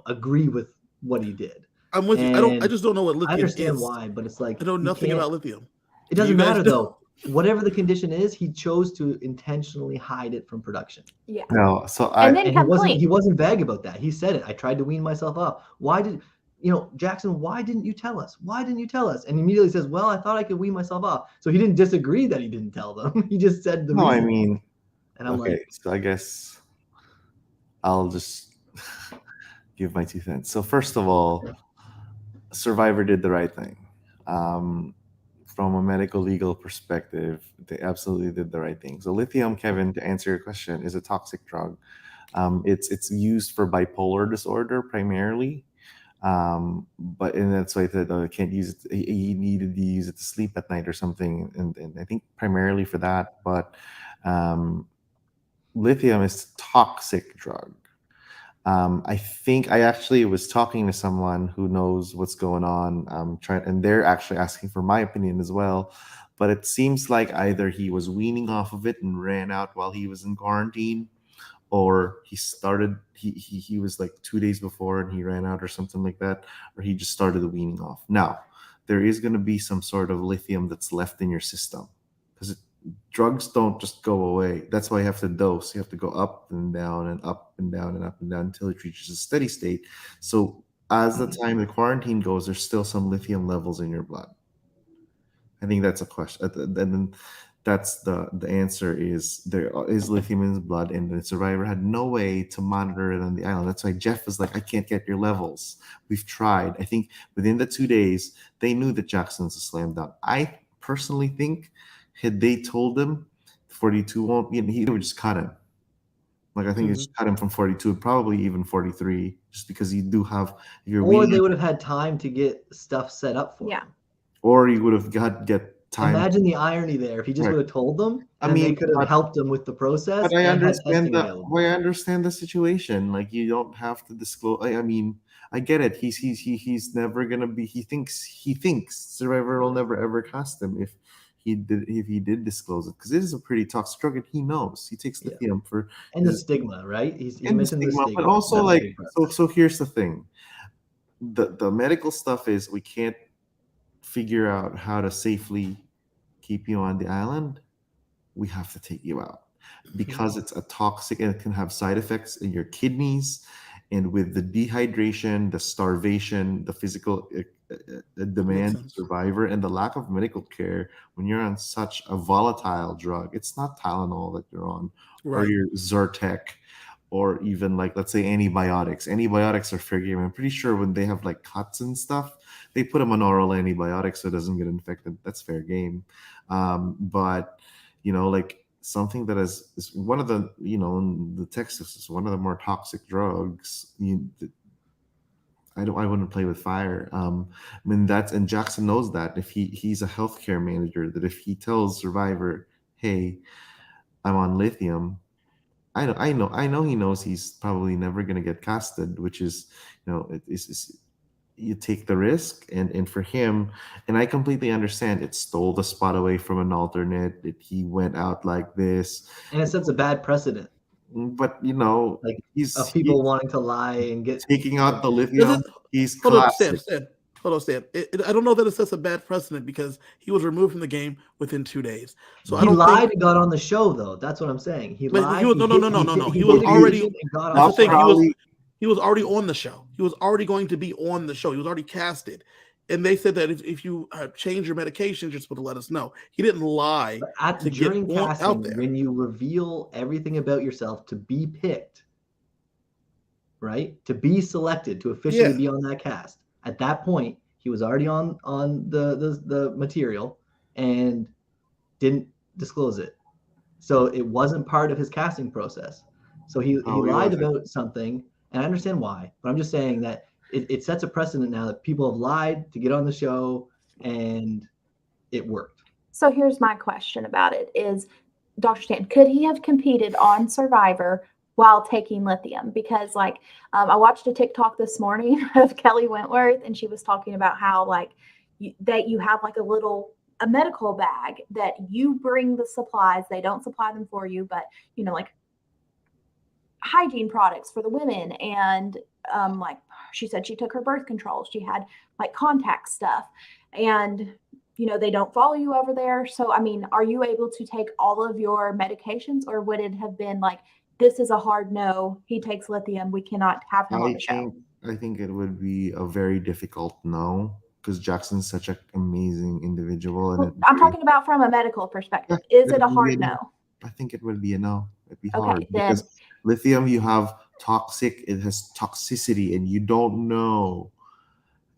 agree with what he did. I'm with you. I just don't know what lithium is. I understand why, but it's like I know nothing about lithium. It doesn't matter though. Whatever the condition is, he chose to intentionally hide it from production. Yeah. No, so he wasn't vague about that. He said it. I tried to wean myself off. Why did Jackson, why didn't you tell us? Why didn't you tell us? And he immediately says, well, I thought I could wean myself off. So he didn't disagree that he didn't tell them. He just said the reason. I mean, and I'm okay, so I guess I'll just give my 2 cents. So first of all, Survivor did the right thing. From a medical legal perspective, they absolutely did the right thing. So lithium, Kevin, to answer your question, is a toxic drug. It's used for bipolar disorder primarily. But and that's why I can't use it. He needed to use it to sleep at night or something, and I think primarily for that. But lithium is a toxic drug. I think I actually was talking to someone who knows what's going on, and they're actually asking for my opinion as well. But it seems like either he was weaning off of it and ran out while he was in quarantine, or he was like 2 days before and he ran out or something like that, or he just started the weaning off. Now, there is going to be some sort of lithium that's left in your system because drugs don't just go away. That's why you have to dose. You have to go up and down and up and down and up and down until it reaches a steady state. So as the time the quarantine goes, there's still some lithium levels in your blood. I think that's a question. And then that's the answer is there is lithium in his blood, and the survivor had no way to monitor it on the island. That's why Jeff was like, I can't get your levels. We've tried. I think within the 2 days, they knew that Jackson's a slam dunk. I personally think had they told him 42 won't be, he would just cut him. Like I think he just cut him from 42, probably even 43, just because you do have or they would have had time to get stuff set up for him. Or you would have get time. Imagine the irony there if he just would have told them. They could have helped them with the process. But I understand I understand the situation. Like you don't have to disclose. I mean, I get it. He's never gonna be. He thinks Survivor will never ever cast him if he did disclose it, because it is a pretty toxic drug, and he knows he takes lithium for the stigma, right? He mentioned the stigma, but also like so. Here's the thing: the medical stuff is we can't figure out how to safely keep you on the island. We have to take you out because it's a toxic and it can have side effects in your kidneys, and with the dehydration, the starvation, the physical demand of Survivor, and the lack of medical care when you're on such a volatile drug. It's not Tylenol that you're on, or your Zyrtec, or even like, let's say, antibiotics. Antibiotics are fair game. I'm pretty sure when they have like cuts and stuff, they put them on oral antibiotics so it doesn't get infected. That's fair game. But like something that is one of the, in the text is one of the more toxic drugs. I wouldn't play with fire. And Jackson knows that. If he's a healthcare manager, that if he tells Survivor, hey, I'm on lithium, I know he knows he's probably never going to get casted, which is, you take the risk, and for him, and I completely understand, it stole the spot away from an alternate. He went out like this, and it sets a bad precedent. But like he's of people wanting to lie and get taking out the lithium. He's classic. Hold on, Stan. I don't know that it sets a bad precedent because he was removed from the game within 2 days. So he lied and got on the show, though. That's what I'm saying. He lied. He was no. He was already. That's the thing. He was already on the show. He was already going to be on the show. He was already casted. And they said that if you change your medications, you're supposed to let us know. He didn't lie during casting, out there. When you reveal everything about yourself to be picked, right? To be selected, to officially be on that cast. At that point, he was already on the material and didn't disclose it. So it wasn't part of his casting process. So he lied about something, and I understand why. But I'm just saying that it sets a precedent now that people have lied to get on the show, and it worked. So here's my question about it is, Dr. Stan, could he have competed on Survivor while taking lithium? Because I watched a TikTok this morning of Kelly Wentworth, and she was talking about how that you have a medical bag that you bring the supplies. They don't supply them for you, but hygiene products for the women, and she said she took her birth control. She had contact stuff, and they don't follow you over there. So I mean, are you able to take all of your medications, or would it have been this is a hard no, he takes lithium, we cannot have him on the show? I think it would be a very difficult no, because Jackson's such an amazing individual. And I'm talking about from a medical perspective. Is it a hard no? I think it would be a no. It'd be hard because lithium, it has toxicity, and you don't know.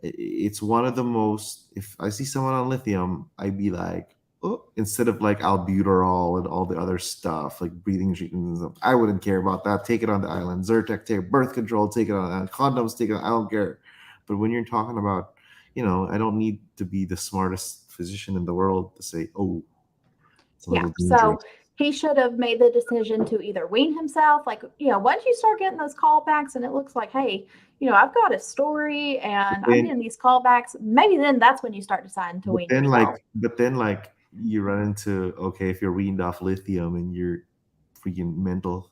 It's one of the most, if I see someone on lithium, I'd be like, oh, instead of albuterol and all the other stuff, breathing treatments, I wouldn't care about that. Take it on the island. Zyrtec, take birth control, take it on the island. Condoms, take it on, I don't care. But when you're talking about, I don't need to be the smartest physician in the world to say, oh, so he should have made the decision to either wean himself. Once you start getting those callbacks and it looks like, hey, I've got a story and I'm getting these callbacks, maybe then that's when you start deciding to wean yourself. But then you run into, okay, if you're weaned off lithium and your freaking mental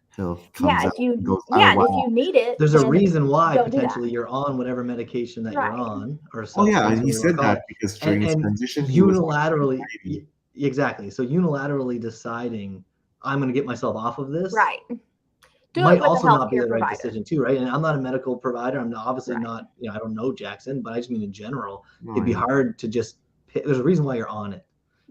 health comes out, if you need it, there's a reason why potentially you're on whatever medication that you're on, or something. And he said that because during his transition, unilaterally. Exactly. So unilaterally deciding I'm going to get myself off of this, right, might also not be the right decision too, right? And I'm not a medical provider. I'm obviously not. I don't know Jackson, but I just mean in general, it'd be hard to just pick. There's a reason why you're on it,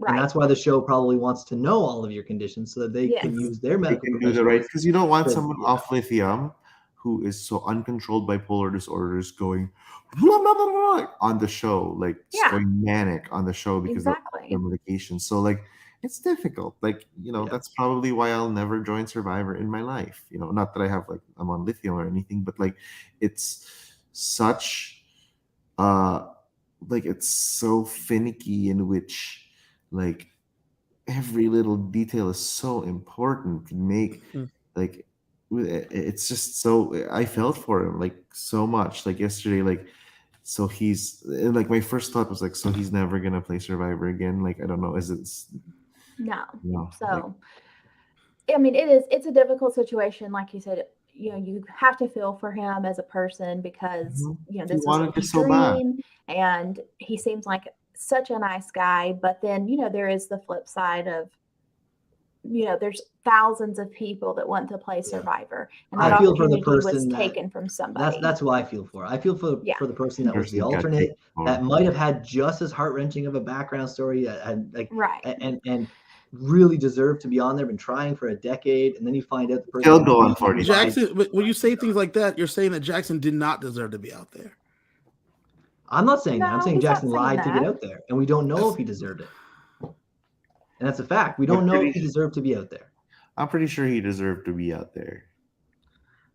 and that's why the show probably wants to know all of your conditions so that they can use their medical. Do the right, because you don't want someone off lithium who is so uncontrolled bipolar disorders going blah, blah, blah, blah, on the show, going manic on the show because of the medication. So it's difficult. That's probably why I'll never join Survivor in my life. Not that I have I'm on lithium or anything, but it's such it's so finicky, in which every little detail is so important to make it's just so, I felt for him so much yesterday, so he's my first thought was so he's never gonna play Survivor again. I don't know, is it no. So I mean, it's a difficult situation, like you said. You have to feel for him as a person because this is his dream, and he seems like such a nice guy. But then there is the flip side of there's thousands of people that want to play Survivor, and that opportunity was taken from somebody. That's who I feel for. I feel for the person that was the alternate, that might have had just as heart-wrenching of a background story, and really deserved to be on there, been trying for a decade, and then you find out the person still going for it. Jackson, when you say things like that, you're saying that Jackson did not deserve to be out there. I'm not saying that. I'm saying Jackson lied to get out there, and we don't know if he deserved it. And that's a fact. We don't know if he deserved to be out there. I'm pretty sure he deserved to be out there.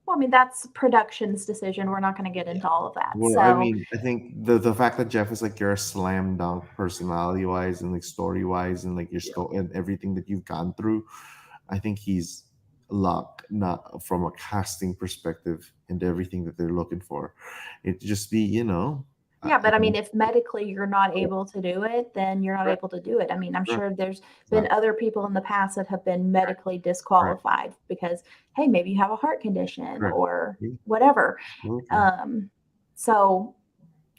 Well, I mean, that's production's decision. We're not going to get into all of that. Well, I mean, I think the fact that Jeff is you're a slam dunk personality-wise and story-wise and your and everything that you've gone through, I think he's luck, not from a casting perspective and everything that they're looking for. It just be, Yeah, but I mean, if medically you're not able to do it, then you're not able to do it. I mean, I'm sure there's been other people in the past that have been medically disqualified because, hey, maybe you have a heart condition or whatever. So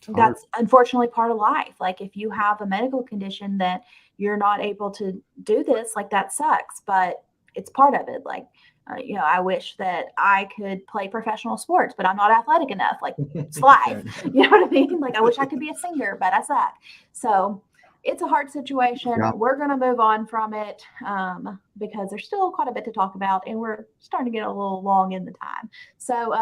that's unfortunately part of life. Like if you have a medical condition that you're not able to do this, like that sucks, but it's part of it. Like, I wish that I could play professional sports, but I'm not athletic enough. Like it's life. You know what I mean? Like I wish I could be a singer, but I suck. So it's a hard situation. Yeah. We're going to move on from it because there's still quite a bit to talk about, and we're starting to get a little long in the time. So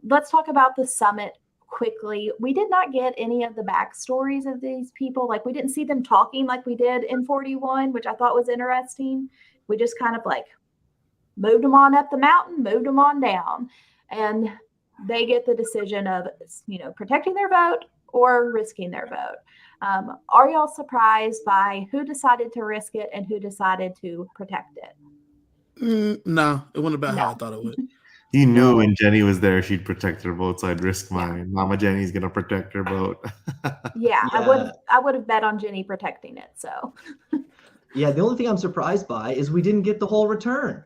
let's talk about the summit quickly. We did not get any of the backstories of these people. Like we didn't see them talking like we did in 41, which I thought was interesting. We just kind of like moved them on up the mountain, moved them on down, and they get the decision of, protecting their vote or risking their vote. Are y'all surprised by who decided to risk it and who decided to protect it? No, it wasn't about how I thought it would. You knew when Jenny was there, she'd protect her vote, so I'd risk mine. Mama Jenny's gonna protect her vote. Yeah, I would have bet on Jenny protecting it. So. Yeah, the only thing I'm surprised by is we didn't get the whole return.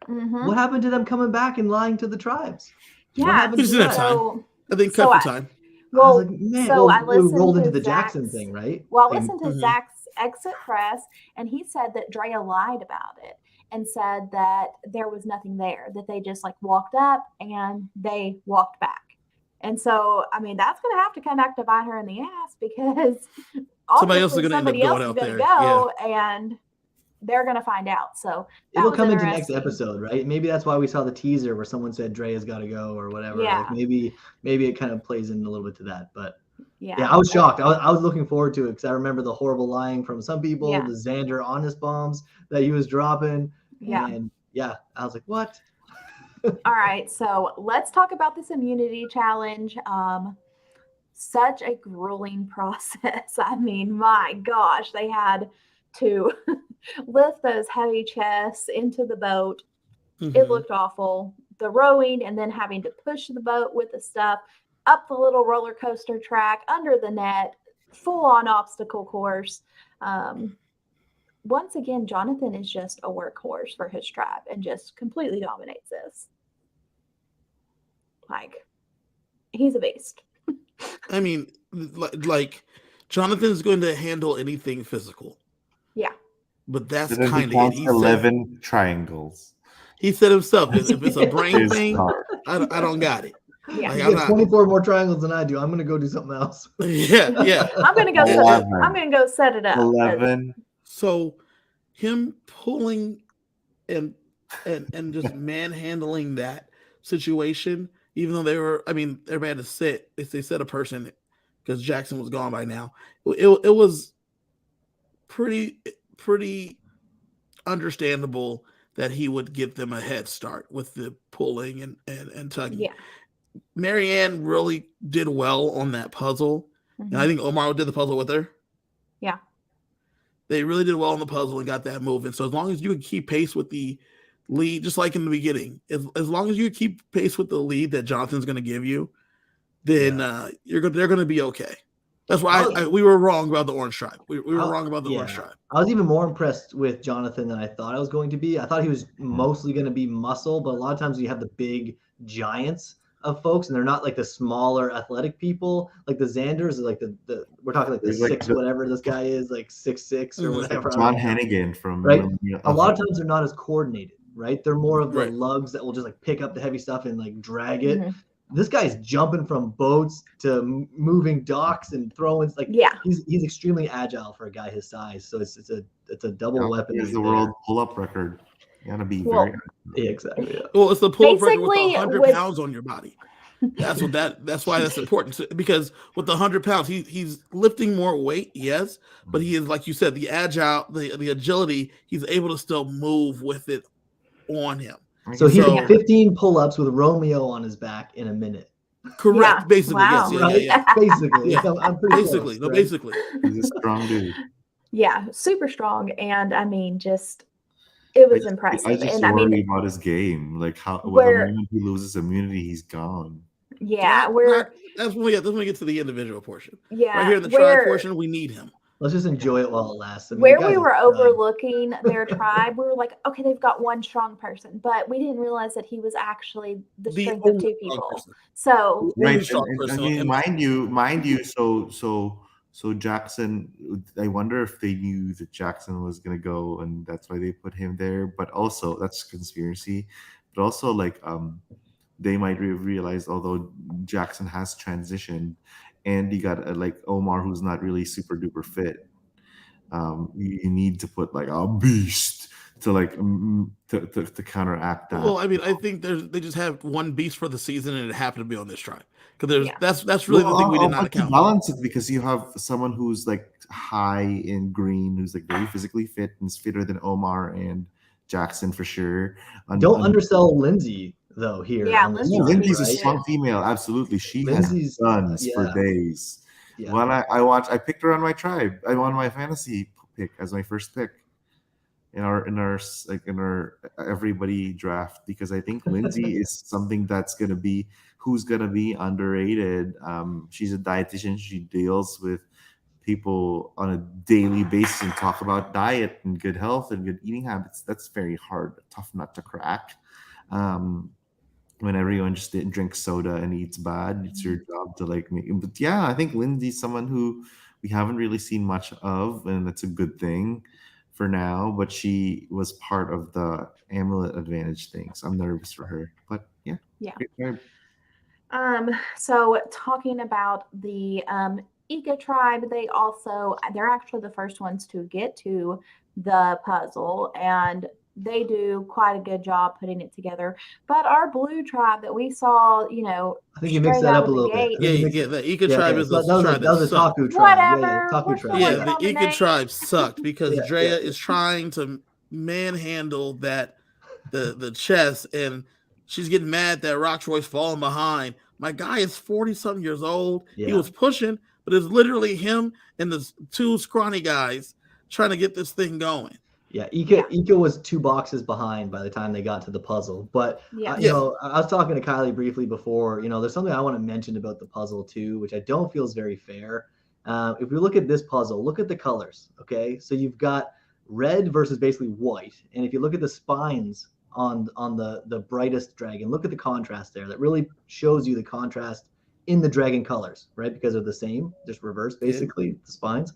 Mm-hmm. What happened to them coming back and lying to the tribes? Yeah, we just didn't have time. I think cut for time. Well, I was like, man, we rolled into the Jackson thing, right? Well, I listened to Zach's exit press, and he said that Drea lied about it and said that there was nothing there, that they just like walked up and they walked back. And so, I mean, that's going to have to come back to bite her in the ass because somebody else is going to end up going out there. And they're going to find out. So it'll come into next episode, right? Maybe that's why we saw the teaser where someone said Drea's got to go or whatever. Yeah. Like maybe it kind of plays in a little bit to that. But yeah, I was shocked. I was looking forward to it because I remember the horrible lying from some people, the Xander honest bombs that he was dropping. Yeah. And I was like, what? All right. So let's talk about this immunity challenge. Such a grueling process. I mean, my gosh, they had to lift those heavy chests into the boat. Mm-hmm. It looked awful. The rowing and then having to push the boat with the stuff up the little roller coaster track, under the net, full on obstacle course. Once again, Jonathan is just a workhorse for his tribe and just completely dominates this. Like, he's a beast. I mean, like Jonathan's going to handle anything physical. Yeah. But that's kind of it. 11 triangles. He said himself, if it's a brain thing, I don't got it. Yeah. You get 24 more triangles than I do. I'm going to go do something else. Yeah. I'm going to go set it up. 11. So him pulling and just manhandling that situation, even though everybody had to sit, if they set a person because Jackson was gone by now, it was pretty understandable that he would give them a head start with the pulling and tugging. Yeah. Marianne really did well on that puzzle. Mm-hmm. And I think Omar did the puzzle with her. Yeah. They really did well on the puzzle and got that moving. So as long as you can keep pace with the lead, just like in the beginning, as long as you keep pace with the lead that Jonathan's going to give you, then they're going to be okay. That's why we were wrong about the Orange Tribe. We were wrong about the Orange Tribe. I was even more impressed with Jonathan than I thought I was going to be. I thought he was mostly going to be muscle, but a lot of times you have the big giants of folks, and they're not like the smaller athletic people. Like the Xanders, like the we're talking like the six, whatever this guy is, like 6'6" or whatever. John Hennigan from right. A lot of times they're not as coordinated, right? They're more of the lugs that will just like pick up the heavy stuff and like drag it. Mm-hmm. This guy's jumping from boats to moving docks and throwing. Like he's extremely agile for a guy his size. So it's a double weapon. It's the world pull-up record. You gotta be very exactly. Yeah. Well, it's the pull-up record with 100 pounds on your body. That's why that's important, because with the 100 pounds, he's lifting more weight, yes, but he is, like you said, the agility. He's able to still move with it on him. So he did 15 pull-ups with Romeo on his back in a minute. Correct. Yeah. Basically, wow. yes. Basically. Yeah. I'm pretty basically. close, right? Basically. He's a strong dude. Yeah, super strong. And I mean, just It was impressive. I just and worry about his game. Like the moment he loses immunity, he's gone. Yeah, that's when we get to the individual portion. Yeah, right here in the tribe portion, we need him. Let's just enjoy it while it lasts. Where we were overlooking their tribe, we were like, okay, they've got one strong person, but we didn't realize that he was actually the strength of two people. Person. So right, mind you, so Jackson. I wonder if they knew that Jackson was gonna go, and that's why they put him there. But also, that's conspiracy. But also, like, they might realize, although Jackson has transitioned, and you got like Omar, who's not really super duper fit. You need to put like a beast to like to counteract that. Well, I mean, I think they just have one beast for the season, and it happened to be on this tribe because that's really the thing we did not account for. Balance it because you have someone who's like high in green, who's like very physically fit and is fitter than Omar and Jackson for sure. Don't undersell Lindsay though here. Yeah, Lindsay's a strong female. Absolutely, she has guns for days. Yeah. When I picked her on my tribe. I won my fantasy pick as my first pick in our everybody draft because I think Lindsay is something who's gonna be underrated. She's a dietitian. She deals with people on a daily basis and talk about diet and good health and good eating habits. That's very hard, tough nut to crack. When everyone just drinks soda and eats bad, it's your job to like make. But yeah, I think Lindsay's someone who we haven't really seen much of, and that's a good thing for now. But she was part of the amulet advantage thing, so I'm nervous for her. But yeah. So talking about the Ika tribe, they're actually the first ones to get to the puzzle, and they do quite a good job putting it together. But our blue tribe that we saw, I think you mixed that up a little bit. Yeah, the Ika tribe is the tribe that was a Taku tribe. Whatever. Taku tribe. Yeah, the Ika tribe sucked because Drea is trying to manhandle the chest, and she's getting mad that Rocktroy's falling behind. My guy is 40-something years old. Yeah. He was pushing, but it's literally him and the two scrawny guys trying to get this thing going. Yeah, Ika was 2 boxes behind by the time they got to the puzzle. But, I was talking to Kiley briefly before. There's something I want to mention about the puzzle, too, which I don't feel is very fair. If we look at this puzzle, look at the colors, okay? So you've got red versus basically white. And if you look at the spines on the brightest dragon, look at the contrast there. That really shows you the contrast in the dragon colors, right? Because they're the same, just reverse, basically, the spines.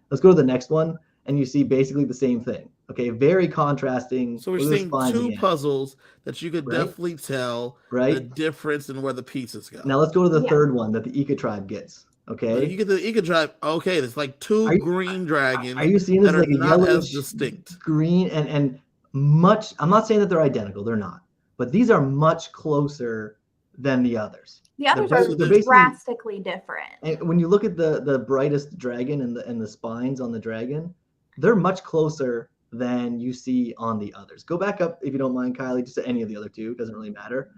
Let's go to the next one. And you see basically the same thing. Okay, very contrasting. So we're seeing two puzzles that you could definitely tell the difference in where the pieces go. Now let's go to the third one that the Ika tribe gets. Okay, you get the Ika tribe. Okay, it's like two green dragons. Are you seeing this that like are not as distinct? Green and much. I'm not saying that they're identical. They're not, but these are much closer than the others. The others are drastically different. And when you look at the brightest dragon and the spines on the dragon, they're much closer than you see on the others. Go back up, if you don't mind, Kiley, just to any of the other two. It doesn't really matter.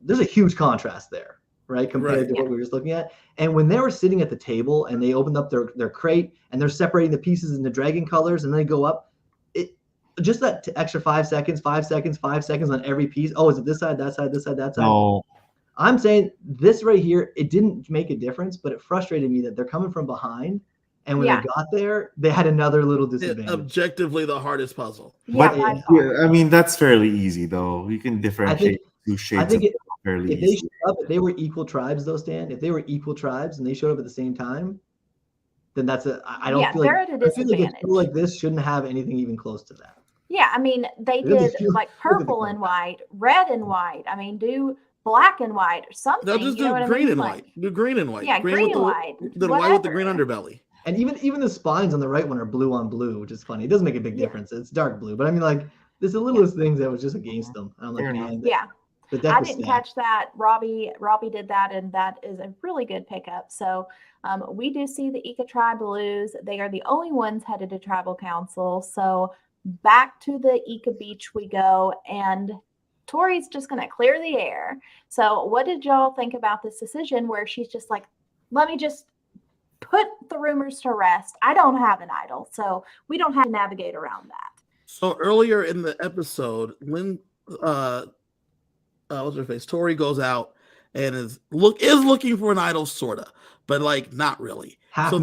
There's a huge contrast there, right, compared to what we were just looking at. And when they were sitting at the table and they opened up their crate and they're separating the pieces in the dragon colors and they go up, just that extra 5 seconds on every piece. Oh, is it this side, that side, this side, that side? No. I'm saying this right here, it didn't make a difference, but it frustrated me that they're coming from behind. And when they got there, they had another little disadvantage. Objectively, the hardest puzzle. But I mean, that's fairly easy, though. You can differentiate two shades. I think fairly if they showed up, if they were equal tribes, though, Stan. If they were equal tribes and they showed up at the same time, then that's I don't feel like a tool like this shouldn't have anything even close to that. Yeah, I mean, they did like purple and white, red and white. I mean, do black and white or something. They'll just do green and white. Do green and white. Yeah, green and white. The white with the green underbelly. And even the spines on the right one are blue on blue, which is funny. It doesn't make a big difference. It's dark blue. But I mean, like, there's the littlest things that was just against them. I'm like, man. Yeah. I didn't catch that. Robbie did that, and that is a really good pickup. So we do see the Ika tribe lose. They are the only ones headed to tribal council. So back to the Ika beach we go, and Tori's just going to clear the air. So what did y'all think about this decision where she's just like, let me just put the rumors to rest. I don't have an idol, so we don't have to navigate around that. So earlier in the episode, when what's her face? Tori goes out and is looking for an idol, sorta, but like not really. Half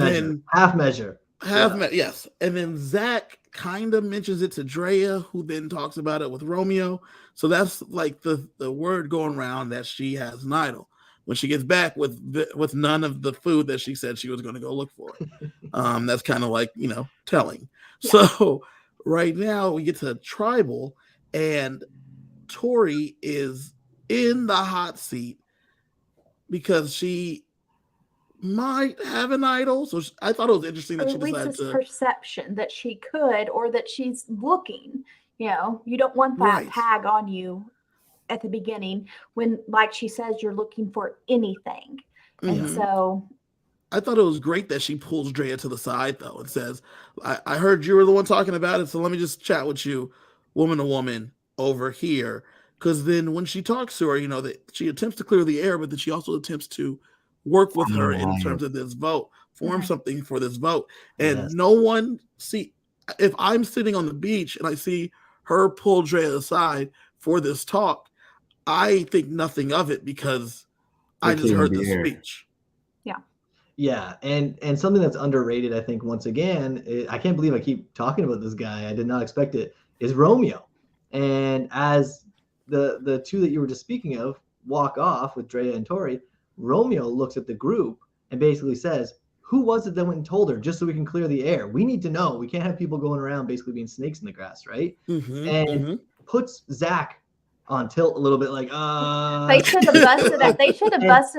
measure. Yes. And then Zach kind of mentions it to Drea, who then talks about it with Romeo. So that's like the word going around that she has an idol. When she gets back with none of the food that she said she was going to go look for. That's kind of like, telling. Yeah. So right now we get to Tribal, and Tori is in the hot seat because she might have an idol. So I thought it was interesting that she decided to... perception that she could, or that she's looking. You don't want that tag on you at the beginning when, like she says, you're looking for anything. Mm-hmm. And so I thought it was great that she pulls Drea to the side, though, and says, I heard you were the one talking about it, so let me just chat with you, woman to woman, over here. Because then when she talks to her, that she attempts to clear the air, but then she also attempts to work with her in terms of this vote, form something for this vote. And no one if I'm sitting on the beach and I see her pull Drea aside for this talk, I think nothing of it because I just heard the speech. Yeah, and something that's underrated, I think, once again, I can't believe I keep talking about this guy. I did not expect it, is Romeo. And as the two that you were just speaking of walk off with Drea and Tori, Romeo looks at the group and basically says, who was it that went and told her, just so we can clear the air? We need to know. We can't have people going around basically being snakes in the grass, right? And puts Zach on tilt a little bit, like, They should have busted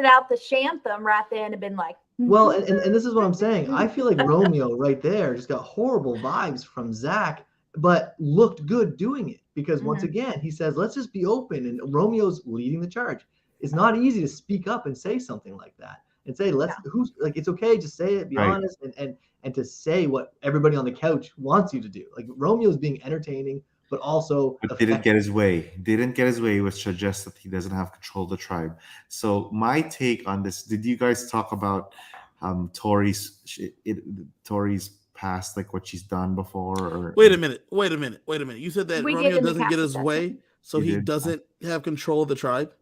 out the Shantham right then and been like, well, and this is what I'm saying. I feel like Romeo right there just got horrible vibes from Zach, but looked good doing it because once again, he says, let's just be open. And Romeo's leading the charge. It's not easy to speak up and say something like that and say, it's okay. Just say it, be honest. And to say what everybody on the couch wants you to do. Like Romeo's being entertaining, but also didn't get his way. Which suggests that he doesn't have control of the tribe. So my take on this, did you guys talk about Tori's past, like what she's done before? Or wait a minute. You said that Romeo doesn't get his way, so he doesn't have control of the tribe?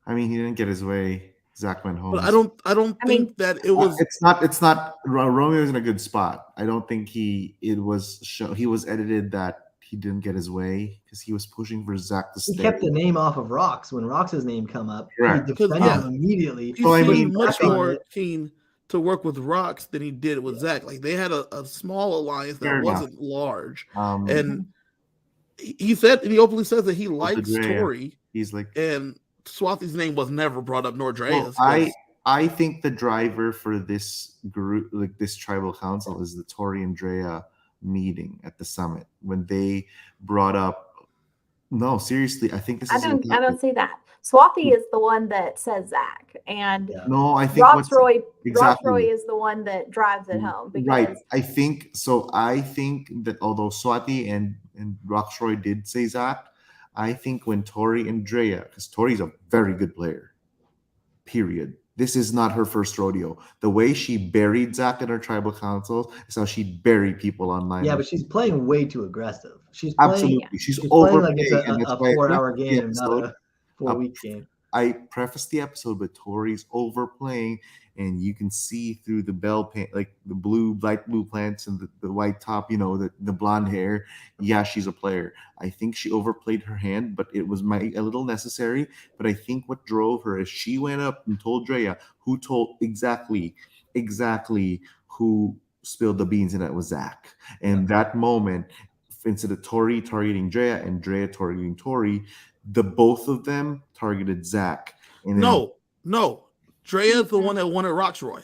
I mean, he didn't get his way. Zach went home. But I don't think that it was. It's not. Romeo's in a good spot. I don't think he was edited that he didn't get his way because he was pushing for Zach to stay. He kept the name off of Rox. When Rox's name come up, right. He defended him immediately. He's much more keen to work with Rox than he did with Zach. Like they had a small alliance that wasn't large, and he openly says that he likes Tori. He's like, and Swathi's name was never brought up, nor Drea's. I think the driver for this group, like this tribal council, is the Tori and Drea meeting at the summit when they brought up. No, seriously, I think this is. I don't see that. Swathi is the one that says Zach, and no, I think Roxroy is the one that drives it home. Right, I think so. I think that although Swathi and Roxroy did say Zach, I think when Tori and Drea, because Tori's a very good player, period. This is not her first rodeo. The way she buried Zach in her tribal council is how she'd bury people online. Yeah, but she's playing way too aggressive. She's absolutely. She's overplaying. Playing like it's a 4-hour game, not a 4-week game. I prefaced the episode, but Tori's overplaying, and you can see through the bell paint, like the light blue plants and the white top, the blonde hair. Yeah, she's a player. I think she overplayed her hand, but it was a little necessary. But I think what drove her is she went up and told Drea, who told exactly who spilled the beans, and that was Zach. And that moment, instead of Tori targeting Drea and Drea targeting Tori, the both of them targeted Zach. And no. Drea's the one that wanted Roxroy.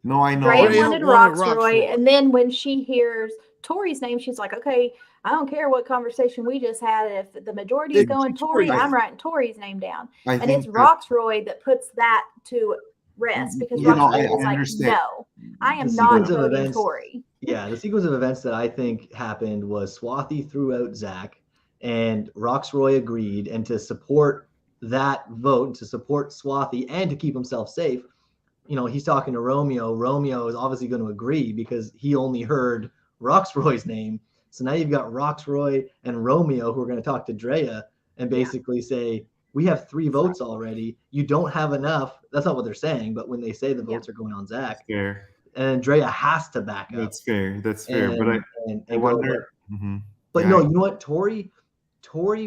No, I know. Drea wanted Roxroy, and then when she hears Tori's name, she's like, okay, I don't care what conversation we just had. If the majority is going Tori, I'm writing Tori's name down. And it's Roxroy that puts that to rest because Roxroy is like, no, I am not voting Tori. Yeah, the sequence of events that I think happened was Swathi threw out Zach, and Roxroy agreed, and to support that vote, to support Swathi and to keep himself safe, he's talking to Romeo. Romeo is obviously going to agree because he only heard Roxroy's name. So now you've got Roxroy and Romeo who are going to talk to Drea and basically say, we have 3 votes already. You don't have enough. That's not what they're saying, but when they say the votes are going on Zach, fair. and Drea has to back up. That's fair. That's fair. But I wonder. But no, you know what? Tori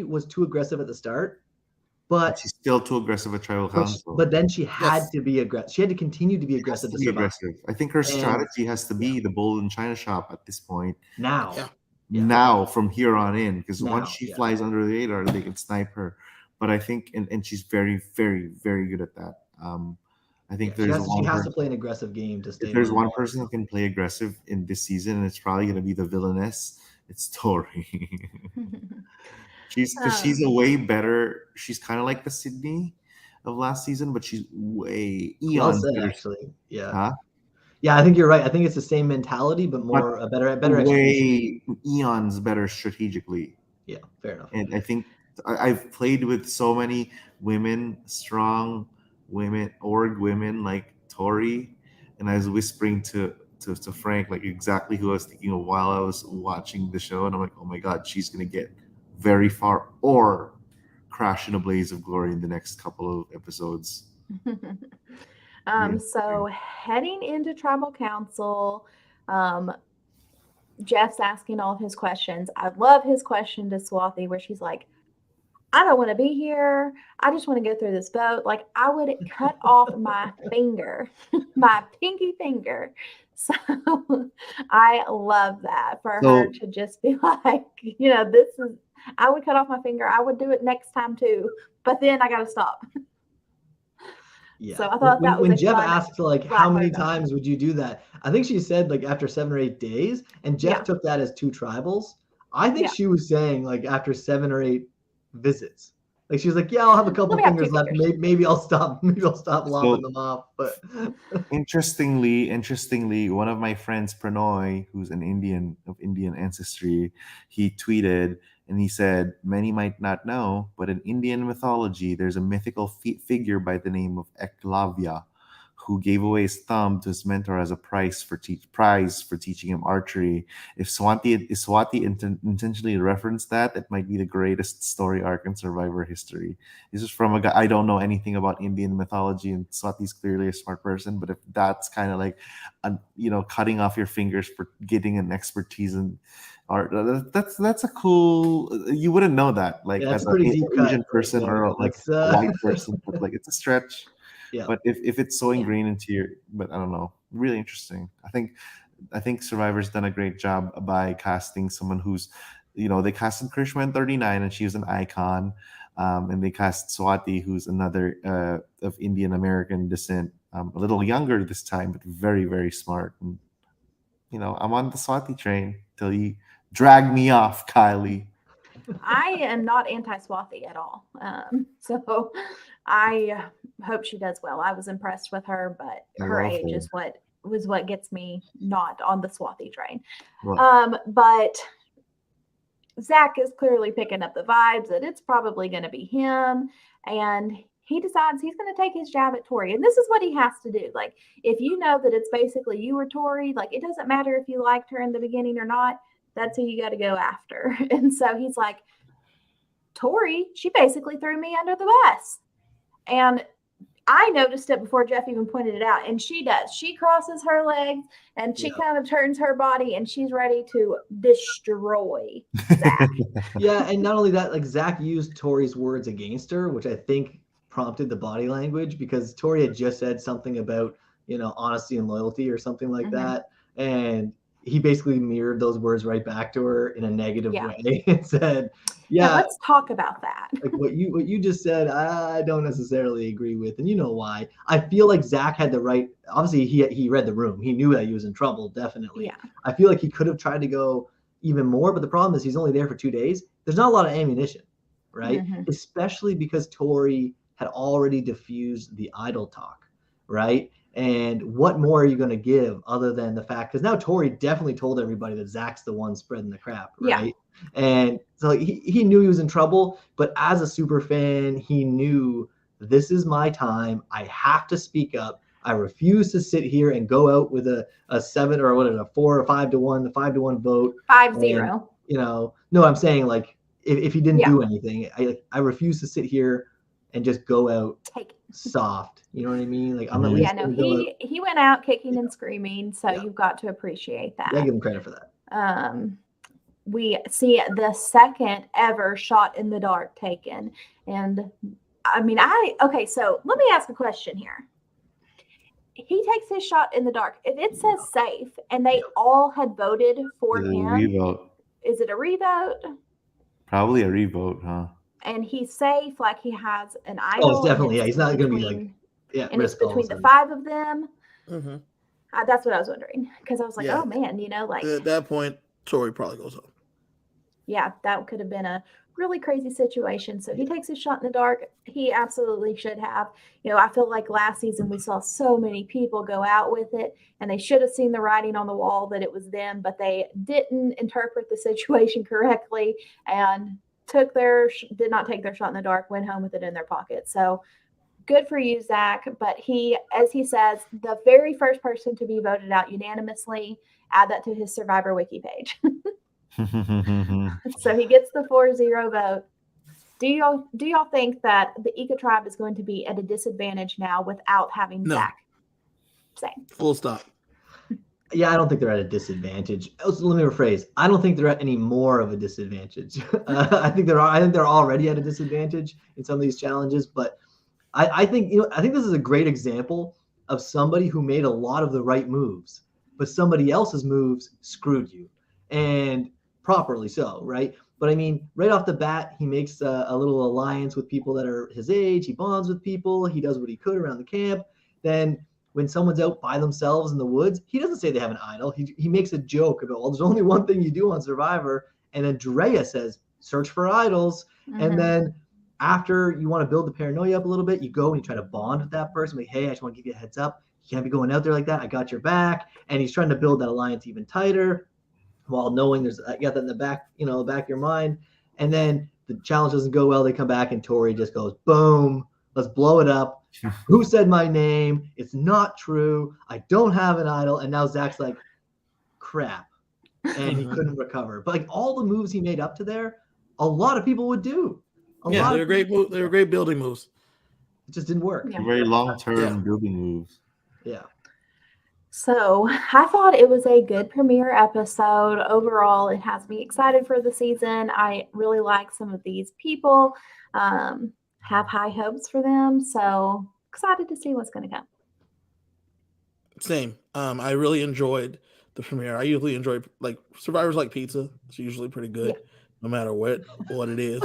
was too aggressive at the start, but she's still too aggressive at tribal council. But then she had to be aggressive. She had to continue to be aggressive. I think her strategy has to be the bull in China shop at this point. Now, from here on in, because once she flies under the radar, they can snipe her. But I think, and she's very, very, very good at that. I think she has to play an aggressive game to stay. If there's one person who can play aggressive in this season, and it's probably going to be the villainess. It's Tori. She's a way better. She's kind of like the Sydney of last season, but she's way eons better. Actually, yeah, I think you're right. I think it's the same mentality, but more a better way eons better strategically. Yeah, fair enough. And I think I've played with so many women, strong women, org women like Tori, and I was whispering to Frank like exactly who I was thinking of while I was watching the show, and I'm like, oh my god, she's gonna get very far or crash in a blaze of glory in the next couple of episodes. So heading into tribal council, Jeff's asking all of his questions. I love his question to Swathi where she's like, I don't want to be here. I just want to go through this vote. Like, I would cut off my finger, my pinky finger. So I love that for her to just be like, I would cut off my finger. I would do it next time too, but then I got to stop. Yeah. So I thought when Jeff asked like, how many times would you do that? I think she said like after 7 or 8 days, and Jeff took that as 2 tribals. I think she was saying like after 7 or 8 visits. Like she was like, yeah, I'll have a couple fingers left. Maybe I'll stop. Maybe I'll stop lopping them off. But interestingly, one of my friends, Pranoy, who's an Indian of Indian ancestry, he tweeted and he said, many might not know, but in Indian mythology, there's a mythical figure by the name of Eklavya, who gave away his thumb to his mentor as a prize for teaching him archery. If Swathi intentionally referenced that, it might be the greatest story arc in Survivor history. This is from a guy, I don't know anything about Indian mythology, and Swathi's clearly a smart person, but if that's kind of like, cutting off your fingers for getting an expertise in art, that's a cool, you wouldn't know that, like as an Asian person or like a white person, but like it's a stretch. Yeah. But if it's so ingrained into your, but I don't know, really interesting. I think Survivor's done a great job by casting someone who's, they casted Krishma in 39 and she was an icon, and they cast Swathi, who's another of Indian American descent, a little younger this time, but very, very smart. And I'm on the Swathi train till you drag me off, Kiley. I am not anti-Swathi at all. So I hope she does well. I was impressed with her, but her age is what gets me not on the Swathi train. Right. But Zach is clearly picking up the vibes that it's probably going to be him. And he decides he's going to take his jab at Tori. And this is what he has to do. Like, if you know that it's basically you or Tori, like, it doesn't matter if you liked her in the beginning or not. That's who you got to go after. And so he's like, Tori, she basically threw me under the bus. And I noticed it before Jeff even pointed it out. And she does. She crosses her legs and she kind of turns her body and she's ready to destroy Zach. Yeah. And not only that, like Zach used Tori's words against her, which I think prompted the body language, because Tori had just said something about, honesty and loyalty or something like that. And he basically mirrored those words right back to her in a negative way and said, let's talk about that. Like what you just said, I don't necessarily agree with. And you know why? I feel like Zach had the right, obviously he read the room. He knew that he was in trouble, definitely. Yeah. I feel like he could have tried to go even more, but the problem is he's only there for 2 days. There's not a lot of ammunition, right? Mm-hmm. Especially because Tori had already diffused the idol talk, right? And what more are you going to give other than the fact, because now Tori definitely told everybody that Zach's the one spreading the crap, right? Yeah. And so he knew he was in trouble, but as a super fan, he knew this is my time. I have to speak up. I refuse to sit here and go out with a 7 or what is it, a 4 or 5 to 1, the 5 to 1 vote. 5-0. No, I'm saying like if he didn't do anything, I refuse to sit here and just go out soft. You know what I mean? Like I'm at least he went out kicking and screaming, so you've got to appreciate that. Yeah, give him credit for that. We see the second ever shot in the dark taken, and I mean, so let me ask a question here. He takes his shot in the dark. If it says safe and they all had voted for him, revote. Is it a revote? Probably a revote, huh? And he's safe, like he has an idol. Oh, it's definitely, He's not going to be like, and it's between the 5 of them. Mm-hmm. That's what I was wondering, because I was like, oh man, like at that point, Tori probably goes home. Yeah, that could have been a really crazy situation. So he takes his shot in the dark. He absolutely should have. I feel like last season we saw so many people go out with it, and they should have seen the writing on the wall that it was them, but they didn't interpret the situation correctly and did not take their shot in the dark, went home with it in their pocket. So good for you, Zach. But he, as he says, the very first person to be voted out unanimously, add that to his Survivor Wiki page. So he gets the 4-0 vote. Do y'all think that the Ika tribe is going to be at a disadvantage now without having Zach? Same. Full stop. Yeah, I don't think they're at a disadvantage. So let me rephrase. I don't think they're at any more of a disadvantage. I think they're already at a disadvantage in some of these challenges. But I think I think this is a great example of somebody who made a lot of the right moves, but somebody else's moves screwed you, and properly so, right? But I mean, right off the bat, he makes a little alliance with people that are his age. He bonds with people. He does what he could around the camp. Then when someone's out by themselves in the woods, he doesn't say they have an idol. He makes a joke about, well, there's only one thing you do on Survivor. And then Drea says, search for idols. Mm-hmm. And then after you want to build the paranoia up a little bit, you go and you try to bond with that person. Like, hey, I just want to give you a heads up. You can't be going out there like that. I got your back. And he's trying to build that alliance even tighter, while knowing you got that in the back, back of your mind. And then the challenge doesn't go well. They come back and Tori just goes, boom, let's blow it up. Who said my name? It's not true. I don't have an idol. And now Zach's like, crap. And he couldn't recover. But like all the moves he made up to there, a lot of people would do. They were great. They were great building moves. It just didn't work. Yeah. Very long-term building moves. Yeah. So I thought it was a good premiere episode. Overall, it has me excited for the season. I really like some of these people, have high hopes for them. So excited to see what's going to come. Same. I really enjoyed the premiere. I usually enjoy, like, Survivor's like pizza. It's usually pretty good, no matter what it is.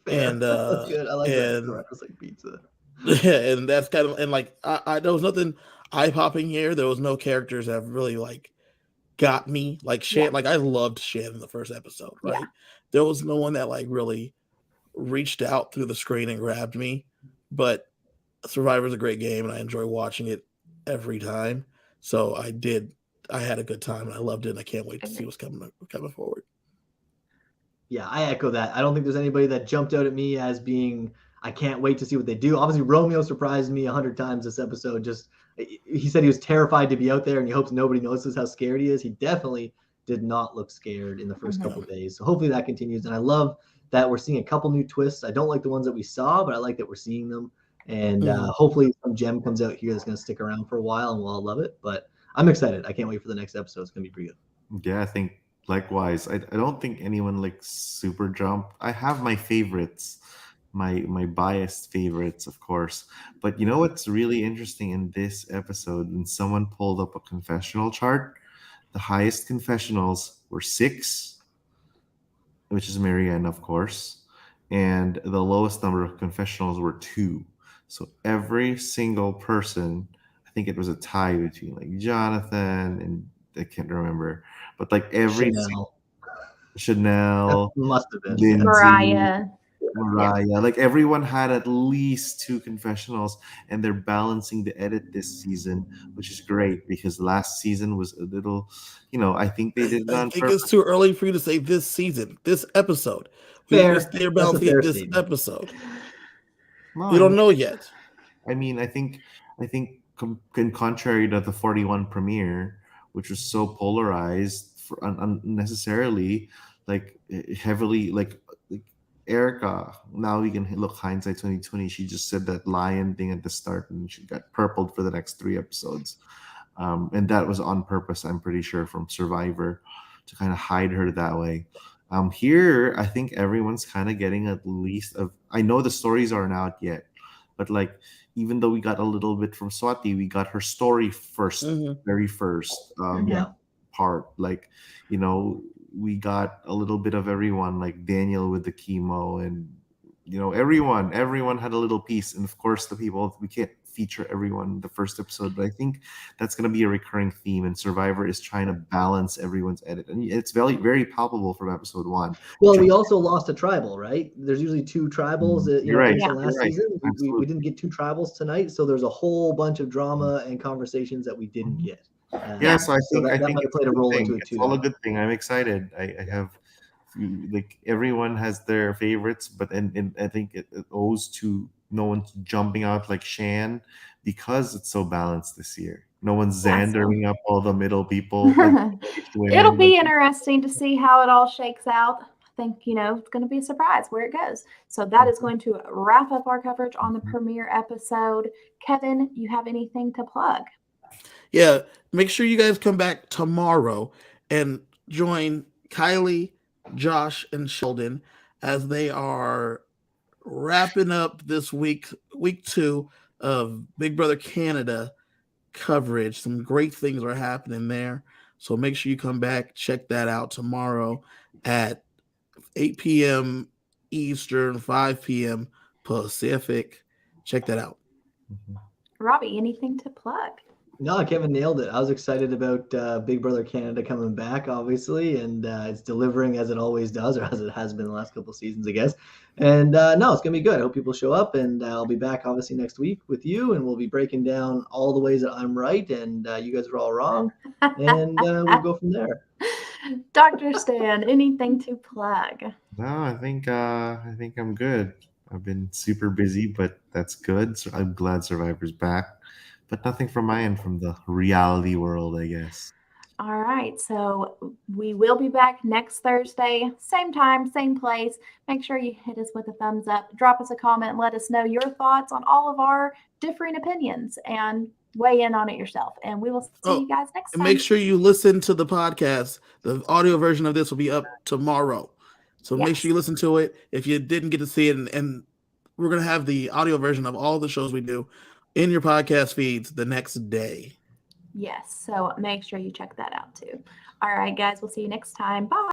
And that's good. I like that. Survivor's like pizza. Yeah, and that's kind of, and like I there was nothing eye-popping here. There was no characters that really like got me. Like Shan, like I loved Shan in the first episode, right? There was no one that like really reached out through the screen and grabbed me. But Survivor's a great game, and I enjoy watching it every time. So I had a good time, and I loved it, and I can't wait to see what's coming forward. Yeah, I echo that. I don't think there's anybody that jumped out at me as being, I can't wait to see what they do. Obviously, Romeo surprised me 100 times this episode. He said he was terrified to be out there, and he hopes nobody notices how scared he is. He definitely did not look scared in the first couple of days. So hopefully that continues. And I love that we're seeing a couple new twists. I don't like the ones that we saw, but I like that we're seeing them. And hopefully some gem comes out here that's going to stick around for a while, and we'll all love it. But I'm excited. I can't wait for the next episode. It's going to be pretty good. Yeah, I think likewise. I don't think anyone like super jumped. I have my favorites. My biased favorites, of course. But you know what's really interesting in this episode? When someone pulled up a confessional chart, the highest confessionals were 6, which is Marianne, of course, and the lowest number of confessionals were 2. So every single person, I think it was a tie between like Jonathan and I can't remember, but like every Chanel must have been Lindsay, Mariah, like everyone had at least 2 confessionals, and they're balancing the edit this season, which is great because last season was a little, I think they did. I think it's too early for you to say this season, this episode. They're balancing this episode. No, we don't know yet. I mean, I think, in contrary to the 41 premiere, which was so polarized unnecessarily, like heavily like Erica. Now we can look hindsight 2020. She just said that lion thing at the start, and she got purpled for the next 3 episodes. And that was on purpose, I'm pretty sure, from Survivor to kind of hide her that way. Here, I think everyone's kind of getting at least of. I know the stories aren't out yet, but like even though we got a little bit from Swathi, we got her story first, very first part. Like, we got a little bit of everyone, like Daniel with the chemo, and everyone had a little piece. And of course, the people, we can't feature everyone in the first episode, but I think that's going to be a recurring theme, and Survivor is trying to balance everyone's edit, and it's very, very palpable from episode 1. Well, we also lost a tribal, right? There's usually 2 tribals. You're right. Last season, we didn't get 2 tribals tonight, so there's a whole bunch of drama and conversations that we didn't get. So I think that might have played a role into it too. It's all a good thing. I'm excited. I have, like, everyone has their favorites, but and I think it owes to no one's jumping out like Shan, because it's so balanced this year. No one's Xandering up all the middle people. It'll be interesting to see how it all shakes out. I think, it's going to be a surprise where it goes. So that is going to wrap up our coverage on the premiere episode. Kevin, you have anything to plug? Yeah, make sure you guys come back tomorrow and join Kiley, Josh, and Sheldon as they are wrapping up this week 2 of Big Brother Canada coverage. Some great things are happening there. So make sure you come back, check that out tomorrow at 8 p.m. Eastern, 5 p.m. Pacific. Check that out. Robbie, anything to plug? No, Kevin nailed it. I was excited about Big Brother Canada coming back, obviously, and it's delivering as it always does, or as it has been the last couple of seasons, I guess. And no, it's going to be good. I hope people show up, and I'll be back, obviously, next week with you, and we'll be breaking down all the ways that I'm right and you guys are all wrong, and we'll go from there. Dr. Stan, anything to plug? No, I think I'm good. I've been super busy, but that's good. So I'm glad Survivor's back. But nothing from my end from the reality world, I guess. All right. So we will be back next Thursday, same time, same place. Make sure you hit us with a thumbs up, drop us a comment, let us know your thoughts on all of our differing opinions, and weigh in on it yourself. And we will see you guys next time. And make sure you listen to the podcast. The audio version of this will be up tomorrow. So make sure you listen to it if you didn't get to see it. And we're going to have the audio version of all the shows we do in your podcast feeds the next day. Yes, so make sure you check that out too. All right, guys, we'll see you next time. Bye.